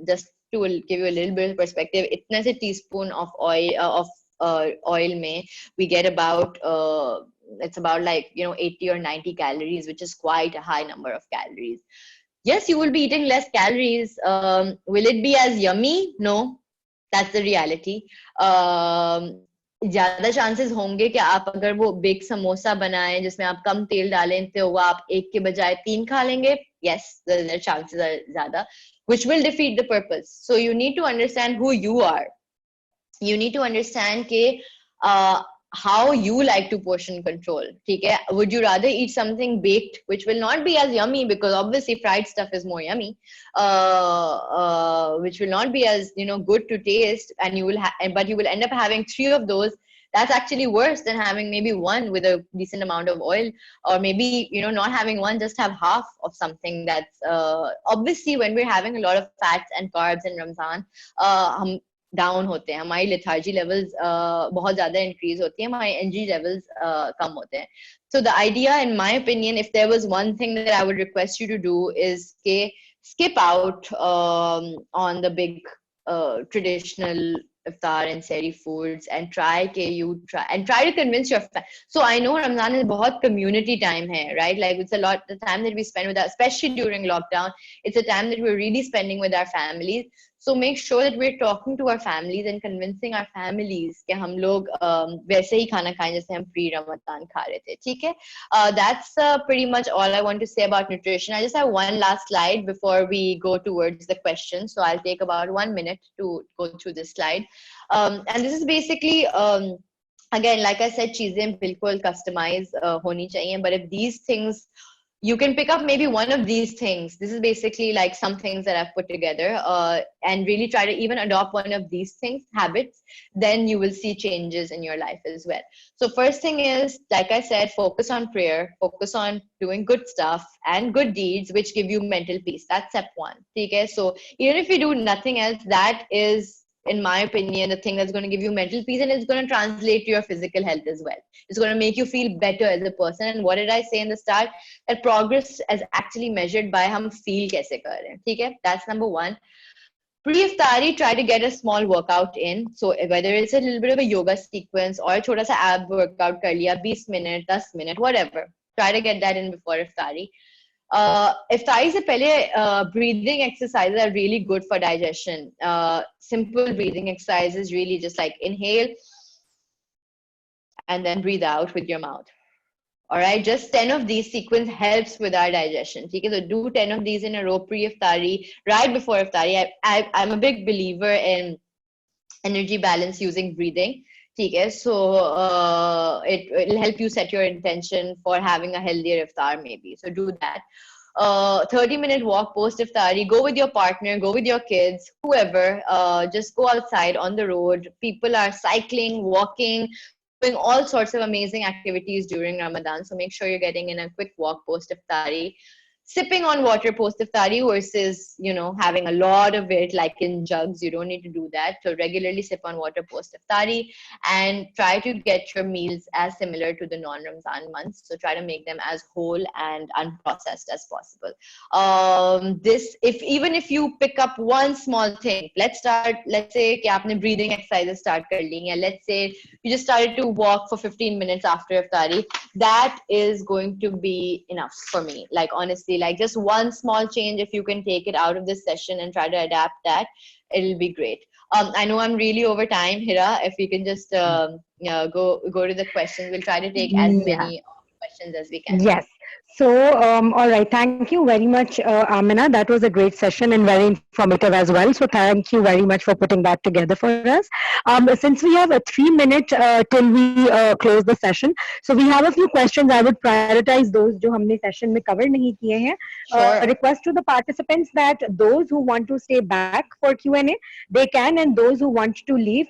Just to give you a little bit of perspective, इतने से teaspoon of oil में we get about it's about like 80 or 90 calories, which is quite a high number of calories. Yes, you will be eating less calories. Will it be as yummy? No, that's the reality. ज्यादा chances होंगे कि आप अगर वो bake samosa बनाएं जिसमें आप कम तेल डालें तो वो आप एक के बजाय 3 खा लेंगे. Yes, the chances are ज्यादा, which will defeat the purpose. So you need to understand who you are. You need to understand ke how you like to portion control. ठीक है? Would you rather eat something baked which will not be as yummy, because obviously fried stuff is more yummy, which will not be as, you know, good to taste, and you will but you will end up having 3 of those. That's actually worse than having maybe one with a decent amount of oil, or maybe, you know, not having one, just have half of something. That's obviously when we're having a lot of fats and carbs in Ramzan, हम down होते हैं, हमारी lethargy levels बहुत ज्यादा increase होती है, हमारे energy levels कम होते हैं. So the idea, in my opinion, if there was one thing that I would request you to do, is ke skip out on the big traditional iftar and sehri foods, and try to convince your so I know Ramzan is बहुत community time hai, right? Like it's a lot, the time that we spend with our, especially during lockdown, it's a time that we're really spending with our families. So make sure that we're talking to our families and convincing our families कि हम लोग वैसे ही खाना खाएं जैसे हम pre Ramadan खा रहे थे. ठीक है? That's pretty much all I want to say about nutrition. I just have one last slide before we go towards the questions. So I'll take about 1 minute to go through this slide. And this is basically, again, like I said, चीजें बिल्कुल customize होनी चाहिए. But if these things, you can pick up maybe one of these things. This is basically like some things that I've put together, and really try to even adopt one of these things, habits, then you will see changes in your life as well. So first thing is, like I said, focus on prayer, focus on doing good stuff and good deeds, which give you mental peace. That's step one. Okay? So even if you do nothing else, that is, in my opinion, the thing that's going to give you mental peace, and it's going to translate to your physical health as well. It's going to make you feel better as a person. And what did I say in the start? That progress is actually measured by hum feel kaise kar rahe hain. ठीक है? That's number one. Pre-iftari, try to get a small workout in. So whether it's a little bit of a yoga sequence or a chota sa ab workout kar liya, 20 minutes, 10 minutes, whatever. Try to get that in before iftari. Iftari se pehle breathing exercises are really good for digestion. Simple breathing exercises, really just like inhale and then breathe out with your mouth. All right, just 10 of these sequence helps with our digestion. Okay, so do 10 of these in a row pre-iftari, right before iftari. I'm a big believer in energy balance using breathing. Okay, so it'll help you set your intention for having a healthier iftar maybe. So do that. 30-minute walk post iftari. Go with your partner, go with your kids, whoever. Just go outside on the road. People are cycling, walking, doing all sorts of amazing activities during Ramadan. So make sure you're getting in a quick walk post iftari. Sipping on water post iftari versus, you know, having a lot of it like in jugs. You don't need to do that. So regularly sip on water post iftari, and try to get your meals as similar to the non-Ramzan months. So try to make them as whole and unprocessed as possible. Even if you pick up one small thing, let's say कि आपने breathing exercises start कर ली, and let's say you just started to walk for 15 minutes after iftari, that is going to be enough for me. Like honestly, like just one small change, if you can take it out of this session and try to adapt that, it'll be great. I know I'm really over time, Hira. If we can just go to the questions, we'll try to take as Yeah. many questions as we can. Yes. So, all right. Thank you very much, Aamina. That was a great session and very informative as well. So, thank you very much for putting that together for us. Since we have a 3 minute till we close the session, so we have a few questions. I would prioritize those जो हमने session में cover नहीं किए हैं. Sure. Request to the participants that those who want to stay back for Q&A, they can, and those who want to leave,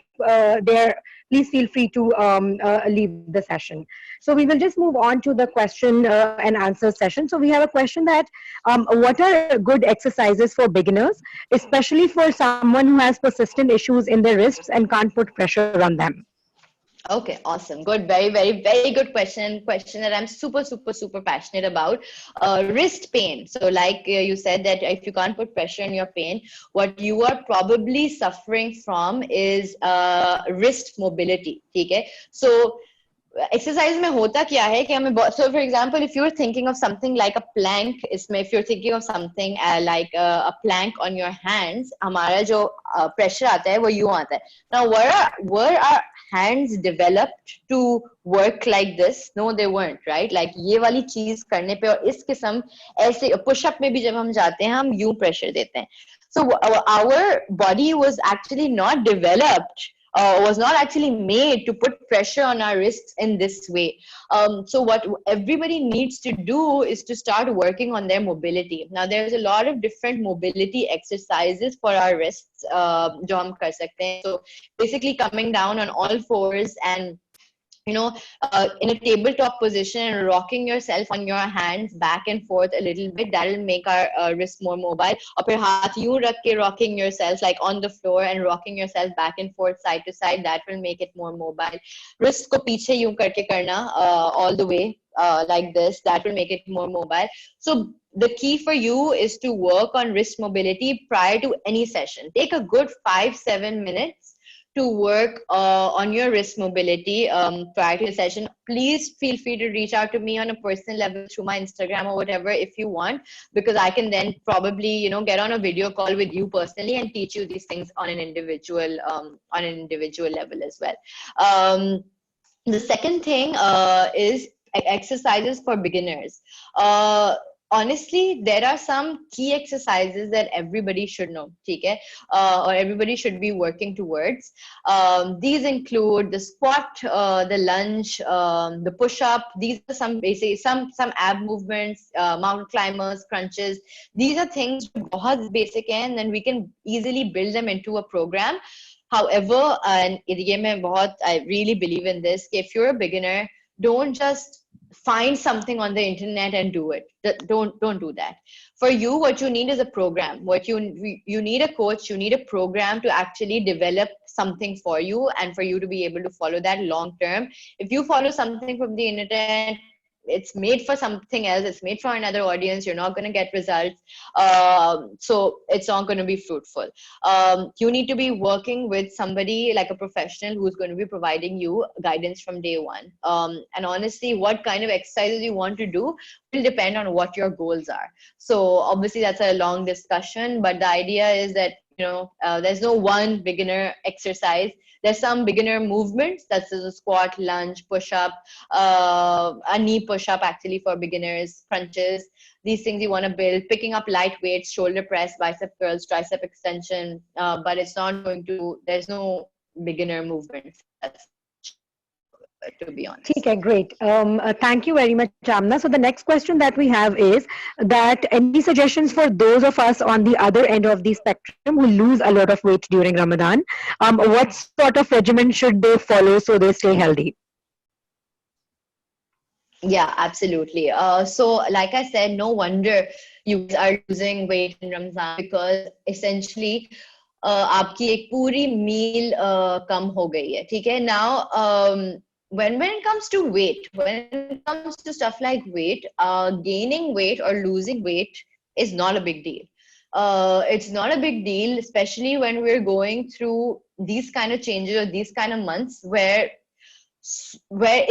please feel free to leave the session. So we will just move on to the question and answer session. So we have a question that what are good exercises for beginners, especially for someone who has persistent issues in their wrists and can't put pressure on them? Okay, awesome. Good. Very, very, very good question. Question that I'm super, super, super passionate about. Wrist pain. So like you said that if you can't put pressure on your pain, what you are probably suffering from is wrist mobility. Okay? So exercise में होता क्या है कि हमें, so for example if you're thinking of something like a plank, इसमें if you're thinking of something like a plank on your hands, हमारा जो pressure आता है वो यूं आता है. Now were our hands developed to work like this? No, they weren't, right? Like ये वाली चीज करने पे और इस किस्म ऐसे push up में भी जब हम जाते हैं हम यूं pressure देते हैं. So our body was actually not developed, was not actually made to put pressure on our wrists in this way. So what everybody needs to do is to start working on their mobility. Now there's a lot of different mobility exercises for our wrists, jo hum kar sakte hain. So basically coming down on all fours and in a tabletop position and rocking yourself on your hands back and forth a little bit, that will make our wrist more mobile. Or फिर हाथ यूं रख के rocking yourself like on the floor and rocking yourself back and forth side to side, that will make it more mobile. Wrist को पीछे यूं करके करना all the way like this, that will make it more mobile. So the key for you is to work on wrist mobility prior to any session. Take a good 5-7 minutes to work on your wrist mobility prior to the session. Please feel free to reach out to me on a personal level through my Instagram or whatever if you want, because I can then probably get on a video call with you personally and teach you these things on an individual level as well. The second thing is exercises for beginners. Honestly, there are some key exercises that everybody should know, okay? Or everybody should be working towards. These include the squat, the lunge, the push-up. These are some basic, some ab movements, mountain climbers, crunches. These are things बहुत basic हैं, and then we can easily build them into a program. However, and I really believe in this, if you're a beginner, don't just find something on the internet and do it. Don't do that. For you, what you need is a program. What you need a coach, you need a program to actually develop something for you and for you to be able to follow that long term. If you follow something from the internet, it's made for something else, it's made for another audience, you're not going to get results, so it's not going to be fruitful. You need to be working with somebody like a professional who's going to be providing you guidance from day one, and honestly what kind of exercises you want to do will depend on what your goals are. So obviously that's a long discussion, but the idea is that there's no one beginner exercise. There's some beginner movements, that's a squat, lunge, push-up, a knee push-up actually for beginners, crunches, these things you want to build, picking up light weights, shoulder press, bicep curls, tricep extension, but it's not there's no beginner movements, to be honest. Okay, great. Thank you very much, Amna. So the next question that we have is that any suggestions for those of us on the other end of the spectrum who lose a lot of weight during Ramadan? What sort of regimen should they follow so they stay healthy? Yeah, absolutely. So like I said, no wonder you guys are losing weight in Ramzan, because essentially आपकी एक पूरी meal कम हो गई है, ठीक है? Now when it comes to weight, when it comes to stuff like weight, gaining weight or losing weight is not a big deal. It's not a big deal, especially when we're going through these kind of changes or these kind of months where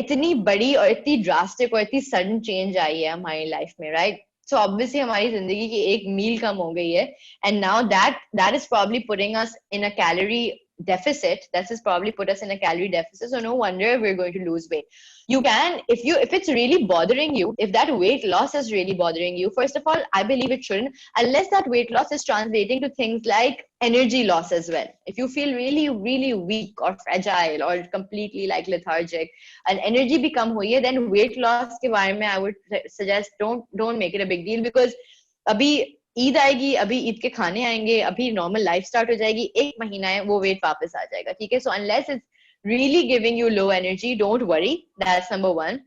इतनी बड़ी और इतनी drastic और इतनी sudden change आई है हमारी life में, right? So obviously हमारी जिंदगी की एक मील कम हो गई है, and now that is probably putting us in a calorie deficit. That has probably put us in a calorie deficit. So no wonder we're going to lose weight. You can, if it's really bothering you, if that weight loss is really bothering you, first of all, I believe it shouldn't, unless that weight loss is translating to things like energy loss as well. If you feel really, really weak or fragile or completely like lethargic and energy become hui hai, then weight loss ke baare mein I would suggest don't make it a big deal, because abhi Eid आएगी, अभी ईद के खाने आएंगे, अभी normal life start हो जाएगी, एक महीना है वो वेट वापस आ जाएगा, ठीक है? So unless it's really giving you low energy, don't worry. That's number one.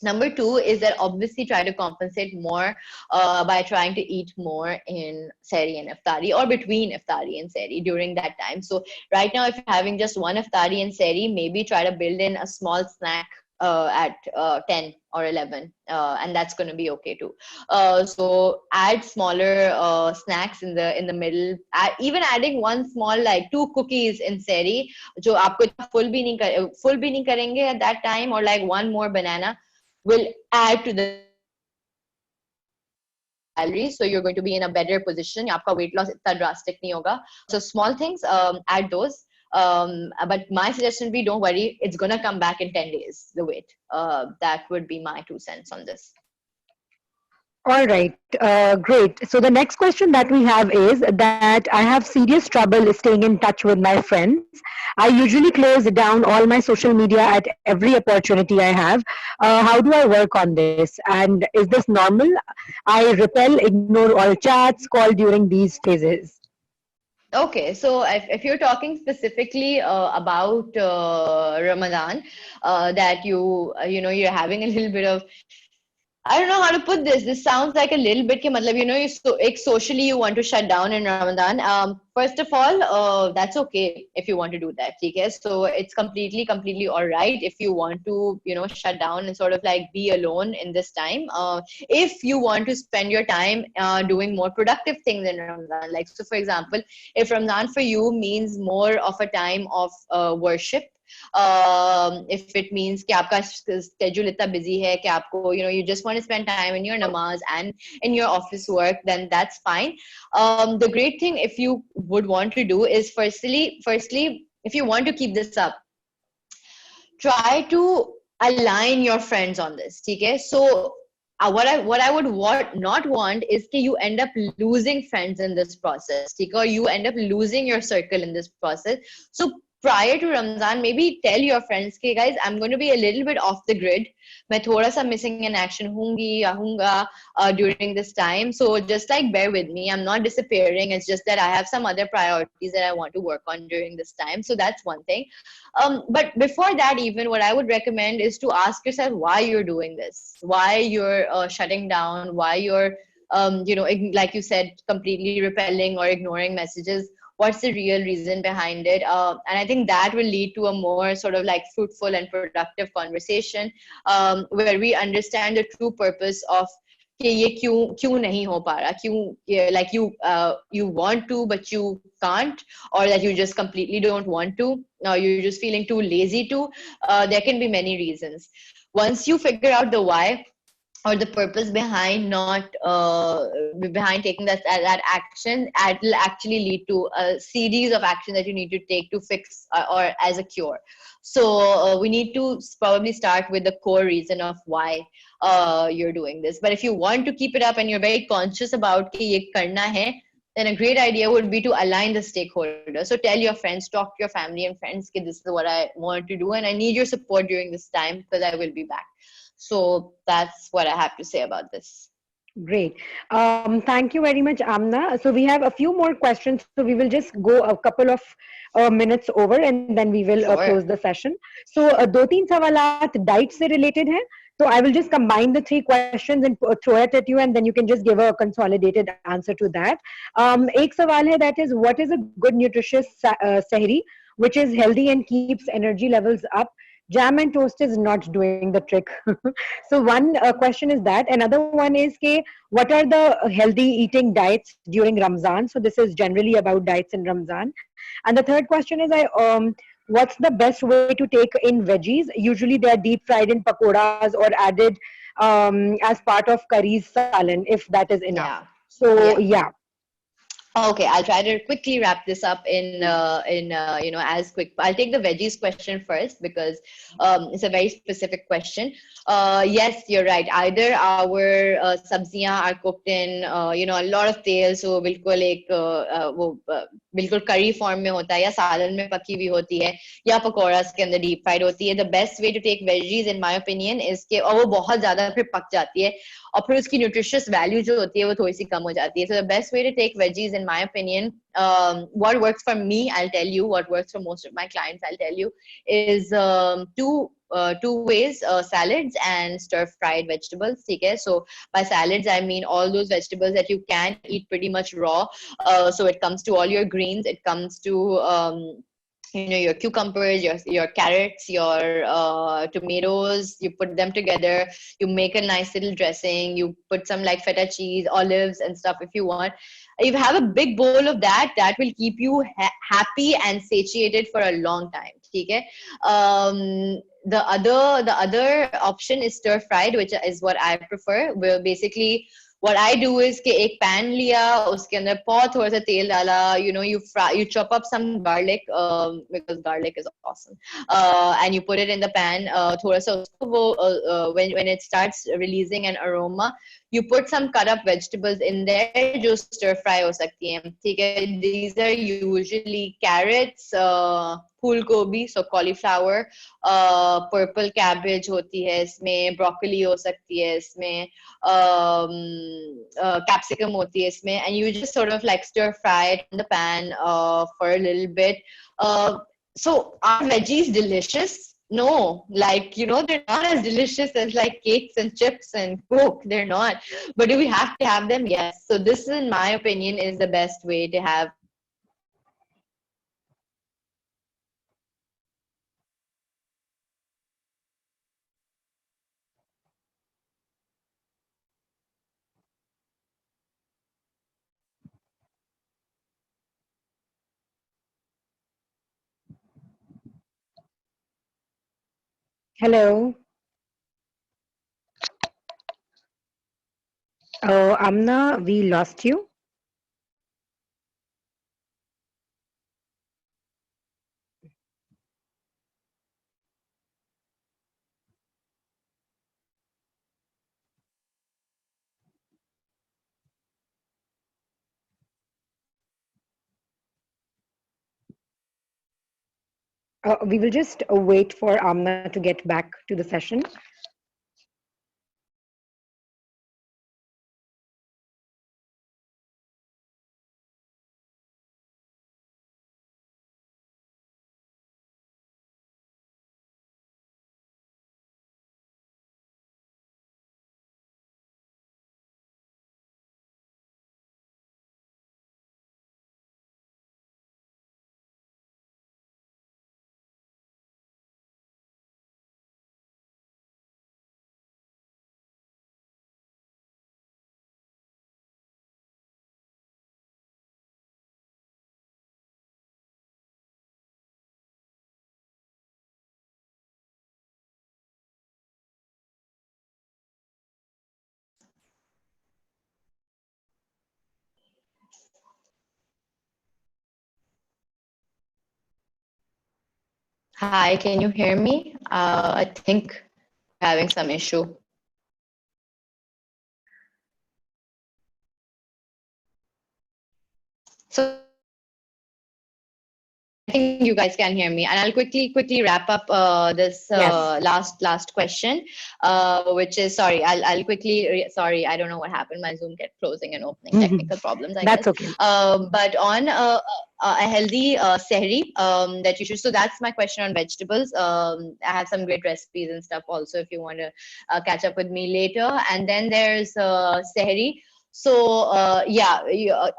Number two is that obviously try to compensate more by trying to eat more in Sehri and Iftari, or between Iftari and Sehri during that time. So right now, if you're having just one Iftari and Sehri, maybe try to build in a small snack at 10 or 11, and that's going to be okay too. So add smaller snacks in the middle. Even adding one small, like 2 cookies in seri, जो आपको इतना full भी नहीं करेंगे at that time, or like one more banana will add to the calories. So you're going to be in a better position. आपका weight loss इतना drastic नहीं होगा. So small things, add those. But my suggestion would be, don't worry, it's gonna come back in 10 days, the weight. That would be my 2 cents on this. All right, great. So the next question that we have is that I have serious trouble staying in touch with my friends. I usually close down all my social media at every opportunity I have. How do I work on this? And is this normal? I repel, ignore all chats, call during these phases. Okay, so if you're talking specifically about Ramadan, that you're having a little bit of, I don't know how to put this. This sounds like a little bit, ke matlab, socially you want to shut down in Ramadan. First of all, that's okay if you want to do that. Okay? So it's completely all right if you want to, shut down and sort of like be alone in this time. If you want to spend your time doing more productive things in Ramadan, like, so for example, if Ramadan for you means more of a time of worship, if it means कि आपका schedule इतना busy है कि आपको you just want to spend time in your namaz and in your office work, then that's fine. The great thing if you would want to do is firstly, if you want to keep this up, try to align your friends on this. Okay, so what I would not want is that you end up losing friends in this process, or you end up losing your circle in this process. So prior to Ramzan, maybe tell your friends, okay guys, I'm going to be a little bit off the grid. मैं थोड़ा सा missing in action होंगी या होऊंगा during this time. So just like bear with me. I'm not disappearing. It's just that I have some other priorities that I want to work on during this time. So that's one thing. But before that, even what I would recommend is to ask yourself why you're doing this, why you're shutting down, why you're, like you said, completely repelling or ignoring messages. What's the real reason behind it? And I think that will lead to a more sort of like fruitful and productive conversation, where we understand the true purpose of कि ये क्यों नहीं हो पा रहा, क्यों, like you want to but you can't, or that you just completely don't want to, or you're just feeling too lazy to. There can be many reasons. Once you figure out the why or the purpose behind not behind taking that action, it will actually lead to a series of actions that you need to take to fix or as a cure. So we need to probably start with the core reason of why you're doing this. But if you want to keep it up and you're very conscious about कि ये करना है, then a great idea would be to align the stakeholders. So tell your friends, talk to your family and friends, that this is what I want to do and I need your support during this time because I will be back. So that's what I have to say about this. Great. Thank you very much, Amna. So we have a few more questions. So we will just go a couple of minutes over and then we will close Sure. the session. So दो तीन सवालात diet से related हैं. So I will just combine the three questions and throw it at you, and then you can just give a consolidated answer to that. एक सवाल है, that is, what is a good nutritious sahri which is healthy and keeps energy levels up? Jam and toast is not doing the trick. So one question is that. Another one is ke, what are the healthy eating diets during Ramzan? So this is generally about diets in Ramzan. And the third question is, what's the best way to take in veggies? Usually they are deep fried in pakoras or added as part of curries salan, if that is enough. Yeah. So Yeah. yeah. Okay, I'll try to quickly wrap this up in as quick. I'll take the veggies question first because it's a very specific question. Yes, you're right. Either our sabziyan are cooked in a lot of तेल, so बिल्कुल एक वो बिल्कुल curry form में होता है या सालन में पकी हुई होती है या पकौड़ास के अंदर deep fried होती है. The best way to take veggies, in my opinion, is कि और वो बहुत ज़्यादा फिर पक जाती है और फिर उसकी nutritious value जो होती है वो थोड़ी सी कम हो जाती है. So the best way to take veggies, in my opinion, what works for me, I'll tell you. What works for most of my clients, I'll tell you, is two ways: salads and stir fried vegetables. Okay, so by salads I mean all those vegetables that you can eat pretty much raw. So it comes to all your greens, it comes to your cucumbers, your carrots, your tomatoes. You put them together. You make a nice little dressing. You put some like feta cheese, olives, and stuff if you want. If you have a big bowl of that, that will keep you happy and satiated for a long time. Okay. The other option is stir fried, which is what I prefer. Where basically what I do is कि एक pan लिया, उसके अंदर बहुत थोड़ा सा तेल डाला, you chop up some garlic, because garlic is awesome, and you put it in the pan, थोड़ा सा उसको when it starts releasing an aroma, you put some cut up vegetables in there जो stir fry हो सकती हैं, ठीक है. These are usually carrots, फूल गोभी, so cauliflower, purple cabbage होती है इसमें, broccoli हो सकती है इसमें, capsicum hoti hai isme, and you just sort of like stir fry it in the pan for a little bit. So are veggies delicious? No, like, they're not as delicious as like cakes and chips and Coke. They're not. But do we have to have them? Yes. So this, in my opinion, is the best way to have. Hello. Oh, Amna, we lost you. We will just wait for Amna to get back to the session. Hi, can you hear me? I think we're having some issue. So I think you guys can hear me, and I'll quickly wrap up this Yes. last question, which is, sorry, I'll quickly sorry, I don't know what happened. My Zoom kept closing and opening, technical problems, I That's guess. okay. But on a healthy sehri that you should. So that's my question on vegetables. I have some great recipes and stuff also if you want to catch up with me later. And then there's sehri. So yeah,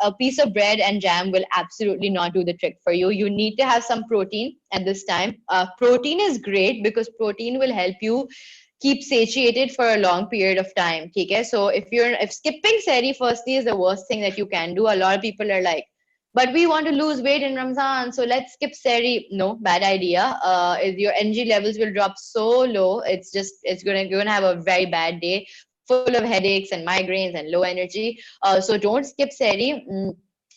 a piece of bread and jam will absolutely not do the trick for you. You need to have some protein at this time. Protein is great because protein will help you keep satiated for a long period of time. Okay, so if skipping sehri firstly is the worst thing that you can do. A lot of people are like, but we want to lose weight in Ramzan, so let's skip sehri. No, bad idea. Your energy levels will drop so low. You're gonna have a very bad day, full of headaches and migraines and low energy. So don't skip sehri.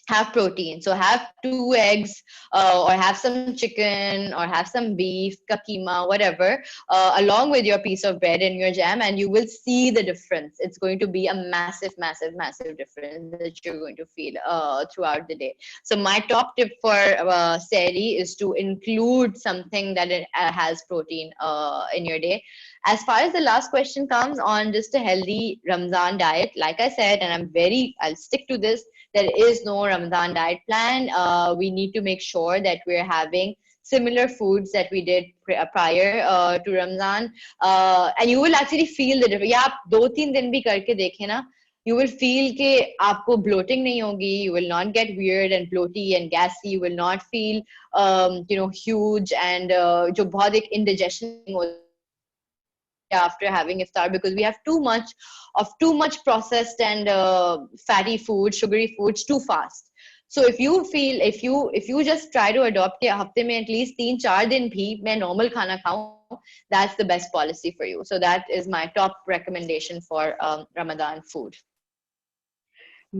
Have protein. So have 2 eggs, or have some chicken, or have some beef, kakima, whatever, along with your piece of bread and your jam, and you will see the difference. It's going to be a massive difference that you're going to feel throughout the day. So my top tip for sehri is to include something that it has protein in your day. As far as the last question comes on just a healthy Ramzan diet, like I said, and I'll stick to this, there is no Ramadan diet plan. We need to make sure that we're having similar foods that we did prior to Ramadan. And you will actually feel the difference. Yeah, आप 2-3 दिन भी करके देखें ना, you will feel कि आपको bloating नहीं होगी, you will not get weird and bloaty and gassy, you will not feel huge and जो बहुत एक indigestion होती है after having iftar, because we have too much processed and fatty food, sugary foods too fast. So if you just try to adopt के हफ्ते में at least 3-4 दिन भी मैं normal खाना खाऊं, that's the best policy for you. So that is my top recommendation for Ramadan food.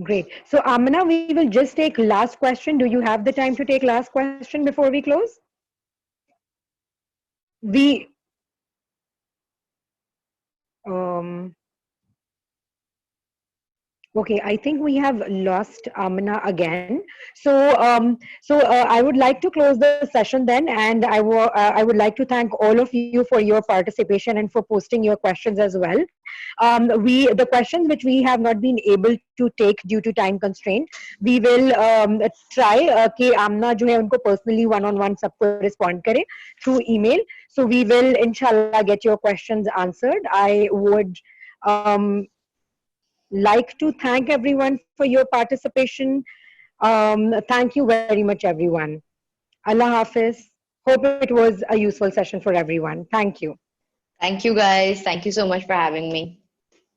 Great. So, Amina, we will just take last question. Do you have the time to take last question before we close? We um Okay, I think we have lost Amina again. So I would like to close the session then, and I would like to thank all of you for your participation and for posting your questions as well. The questions which we have not been able to take due to time constraint, we will try कि आमना जो है उनको personally one-on-one सबको respond करे through email. So we will inshallah get your questions answered. I would um, like to thank everyone for your participation. Thank you very much, everyone. Allah Hafiz. Hope it was a useful session for everyone. Thank you. Thank you guys. Thank you so much for having me.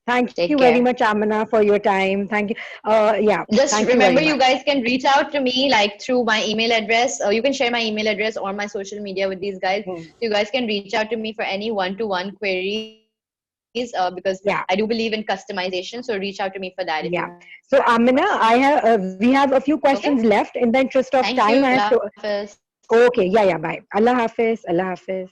Thank you Take very care. much, Amina, for your time. Thank you. Yeah, Just thank you very remember, much. you guys can reach out to me like through my email address. You can share my email address or my social media with these guys. Hmm. So you guys can reach out to me for any one-to-one queries because I do believe in Yeah, customization. So reach out to me for that if you have any yeah. questions. So, Amina, we have a few Okay? questions left. In the interest of Thank you. time, I Allah have to. Hafiz. Okay, yeah, yeah. Bye. Allah Hafiz. Allah Hafiz.